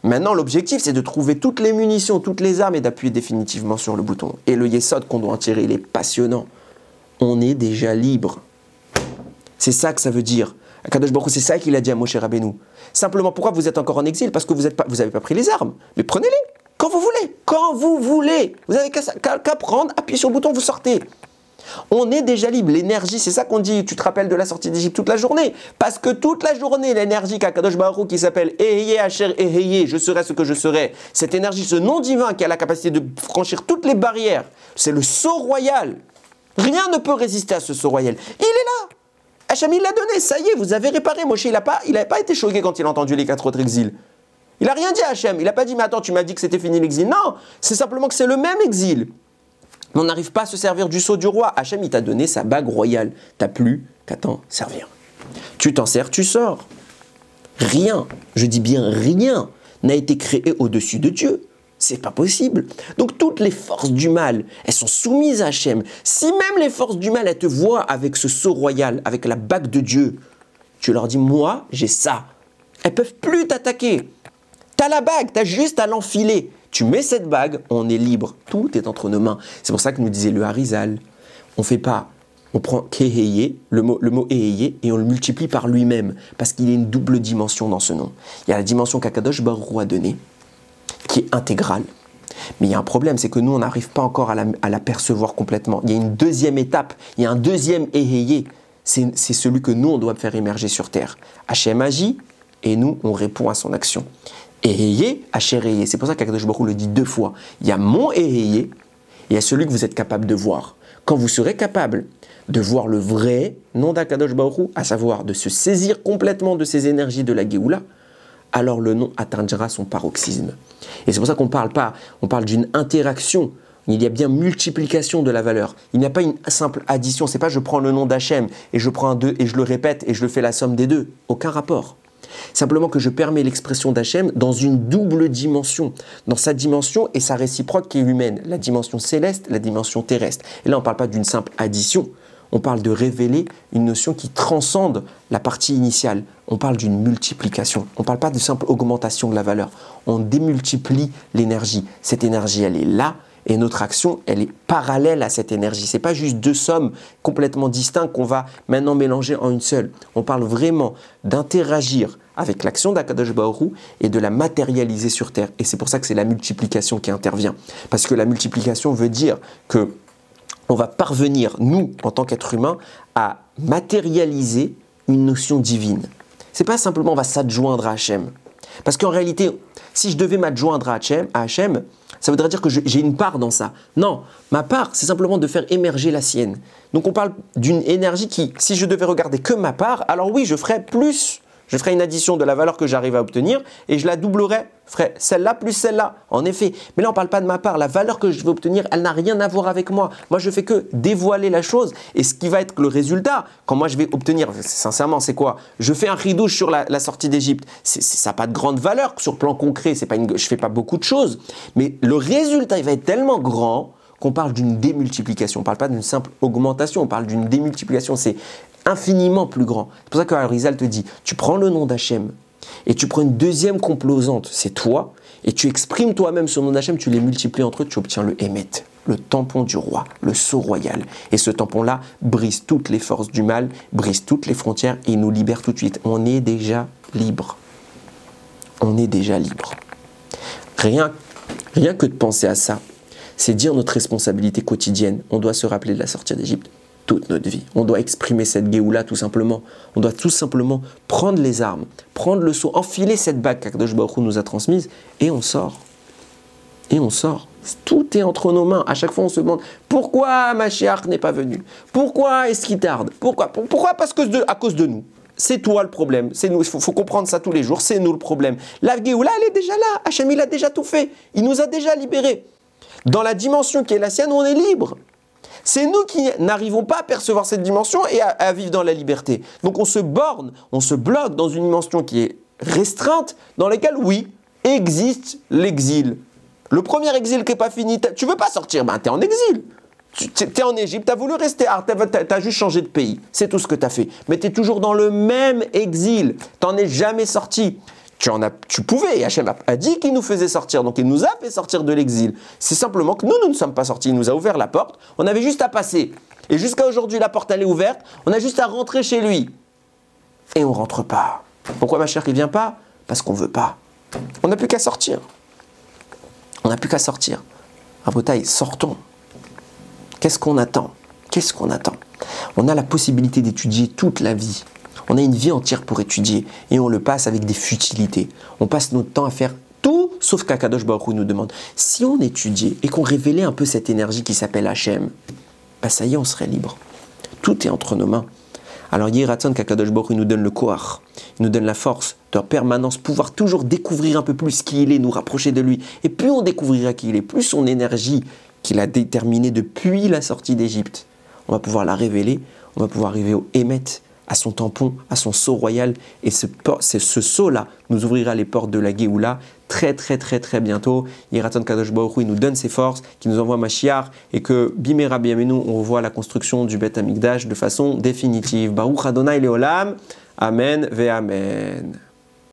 Maintenant, l'objectif, c'est de trouver toutes les munitions, toutes les armes et d'appuyer définitivement sur le bouton. Et le Yesod qu'on doit en tirer, il est passionnant. On est déjà libre. C'est ça que ça veut dire. Akadosh Baruch Hu, c'est ça qu'il a dit à Moshe Rabbeinu. Simplement, pourquoi vous êtes encore en exil? Parce que vous n'avez pas pris les armes. Mais prenez-les quand vous voulez. Quand vous voulez. Vous n'avez qu'à prendre, appuyer sur le bouton, vous sortez. On est déjà libre. L'énergie, c'est ça qu'on dit. Tu te rappelles de la sortie d'Égypte toute la journée. Parce que toute la journée, l'énergie qu'Akadosh Baruch Hu qui s'appelle Eheye Asher Eheye, je serai ce que je serai. Cette énergie, ce nom divin qui a la capacité de franchir toutes les barrières, c'est le sceau royal. Rien ne peut résister à ce sceau royal. Il est là. Hachem, il l'a donné, ça y est, vous avez réparé. Moshe, il n'avait pas été choqué quand il a entendu les 4 autres exils. Il n'a rien dit à Hachem. Il n'a pas dit, mais attends, tu m'as dit que c'était fini l'exil. Non, c'est simplement que c'est le même exil. Mais on n'arrive pas à se servir du sceau du roi. Hachem, il t'a donné sa bague royale. Tu n'as plus qu'à t'en servir. Tu t'en sers, tu sors. Rien, je dis bien rien, n'a été créé au-dessus de Dieu. C'est pas possible. Donc toutes les forces du mal, elles sont soumises à Hachem. Si même les forces du mal, elles te voient avec ce sceau royal, avec la bague de Dieu, tu leur dis, moi, j'ai ça. Elles peuvent plus t'attaquer. T'as la bague, t'as juste à l'enfiler. Tu mets cette bague, on est libre. Tout est entre nos mains. C'est pour ça que nous disait le Harizal, on fait pas, on prend Keheye, le mot Eheye, et on le multiplie par lui-même, parce qu'il y a une double dimension dans ce nom. Il y a la dimension qu'Akadosh Baruch Hu a donnée, qui est intégrale. Mais il y a un problème, c'est que nous, on n'arrive pas encore à la percevoir complètement. Il y a une deuxième étape, il y a un deuxième Eheye. C'est celui que nous, on doit faire émerger sur terre. Hachem agit, et nous, on répond à son action. Eheye, Asher Eheye. C'est pour ça qu'Akadosh Baruch Hu le dit 2 fois. Il y a mon Eheye et il y a celui que vous êtes capable de voir. Quand vous serez capable de voir le vrai nom d'Akadosh Baruch Hu, à savoir de se saisir complètement de ces énergies de la Géoula, alors le nom atteindra son paroxysme. Et c'est pour ça qu'on parle pas, on parle d'une interaction. Il y a bien multiplication de la valeur. Il n'y a pas une simple addition. C'est pas je prends le nom d'Hachem et je prends un 2 et je le répète et je le fais la somme des deux. Aucun rapport. Simplement que je permets l'expression d'Hachem dans une double dimension. Dans sa dimension et sa réciproque qui est humaine. La dimension céleste, la dimension terrestre. Et là, on ne parle pas d'une simple addition. On parle de révéler une notion qui transcende la partie initiale. On parle d'une multiplication. On ne parle pas de simple augmentation de la valeur. On démultiplie l'énergie. Cette énergie, elle est là. Et notre action, elle est parallèle à cette énergie. Ce n'est pas juste 2 sommes complètement distinctes qu'on va maintenant mélanger en une seule. On parle vraiment d'interagir avec l'action d'Akadosh Baruch Hu et de la matérialiser sur Terre. Et c'est pour ça que c'est la multiplication qui intervient. Parce que la multiplication veut dire que on va parvenir, nous, en tant qu'êtres humains, à matérialiser une notion divine. Ce n'est pas simplement on va s'adjoindre à Hachem. Parce qu'en réalité, si je devais m'adjoindre à Hachem, ça voudrait dire que j'ai une part dans ça. Non, ma part, c'est simplement de faire émerger la sienne. Donc on parle d'une énergie qui, si je devais regarder que ma part, alors oui, je ferais plus. Je ferai une addition de la valeur que j'arrive à obtenir et je la doublerai. Je ferai celle-là plus celle-là, en effet. Mais là, on ne parle pas de ma part. La valeur que je vais obtenir, elle n'a rien à voir avec moi. Moi, je ne fais que dévoiler la chose. Et ce qui va être le résultat, quand moi je vais obtenir, sincèrement, c'est quoi? Je fais un ridouche sur la sortie d'Égypte. Ça n'a pas de grande valeur sur le plan concret. Je ne fais pas beaucoup de choses. Mais le résultat, il va être tellement grand qu'on parle d'une démultiplication. On ne parle pas d'une simple augmentation, on parle d'une démultiplication. C'est infiniment plus grand. C'est pour ça que Arizal te dit, tu prends le nom d'Hachem et tu prends une deuxième composante, c'est toi, et tu exprimes toi-même ce nom d'Hachem, tu les multiplies entre eux, tu obtiens le Hémet, le tampon du roi, le sceau royal. Et ce tampon-là brise toutes les forces du mal, brise toutes les frontières et il nous libère tout de suite. On est déjà libre. On est déjà libre. Rien que de penser à ça, c'est dire notre responsabilité quotidienne. On doit se rappeler de la sortie d'Égypte toute notre vie. On doit exprimer cette Géoula tout simplement. On doit tout simplement prendre les armes, prendre le sceau, enfiler cette bague qu'Akadosh Baruch Hu nous a transmise et on sort. Et on sort. Tout est entre nos mains. À chaque fois, on se demande pourquoi Mashiach n'est pas venu? Pourquoi est-ce qu'il tarde? Pourquoi? Parce que à cause de nous. C'est toi le problème. C'est nous. Il faut comprendre ça tous les jours. C'est nous le problème. La Géoula, elle est déjà là. Hachem, il a déjà tout fait. Il nous a déjà libérés. Dans la dimension qui est la sienne, on est libre. C'est nous qui n'arrivons pas à percevoir cette dimension et à vivre dans la liberté. Donc on se borne, on se bloque dans une dimension qui est restreinte, dans laquelle, oui, existe l'exil. Le premier exil qui n'est pas fini, tu veux pas sortir, ben tu es en exil. Tu es en Égypte, tu as voulu rester, tu as juste changé de pays. C'est tout ce que tu as fait. Mais tu es toujours dans le même exil. Tu n'en es jamais sorti. Tu pouvais, Hachem a dit qu'il nous faisait sortir, donc il nous a fait sortir de l'exil. C'est simplement que nous ne sommes pas sortis, il nous a ouvert la porte, on avait juste à passer. Et jusqu'à aujourd'hui, la porte elle est ouverte, on a juste à rentrer chez lui. Et on ne rentre pas. Pourquoi ma chère, il ne vient pas? Parce qu'on ne veut pas. On n'a plus qu'à sortir. On n'a plus qu'à sortir. Rabotaï, sortons. Qu'est-ce qu'on attend? Qu'est-ce qu'on attend? On a la possibilité d'étudier toute la vie. On a une vie entière pour étudier et on le passe avec des futilités. On passe notre temps à faire tout sauf qu'Akadosh Baruch Hu nous demande. Si on étudiait et qu'on révélait un peu cette énergie qui s'appelle Hachem, bah ça y est, on serait libre. Tout est entre nos mains. Alors Yiratzon qu'Akadosh Baruch Hu nous donne le koach, il nous donne la force de permanence, pouvoir toujours découvrir un peu plus qui il est, nous rapprocher de lui. Et plus on découvrira qui il est, plus son énergie qu'il a déterminée depuis la sortie d'Égypte, on va pouvoir la révéler, on va pouvoir arriver au Hémet, à son tampon, à son sceau royal. Et ce sceau-là nous ouvrira les portes de la Géoula très bientôt. Yiratzon Kadosh Baruch Hu, il nous donne ses forces, qui nous envoie Mashiach, et que Bimera Biyamenu, on revoit la construction du Beth Amikdash de façon définitive. Baruch Adonai Leolam. Amen ve Amen.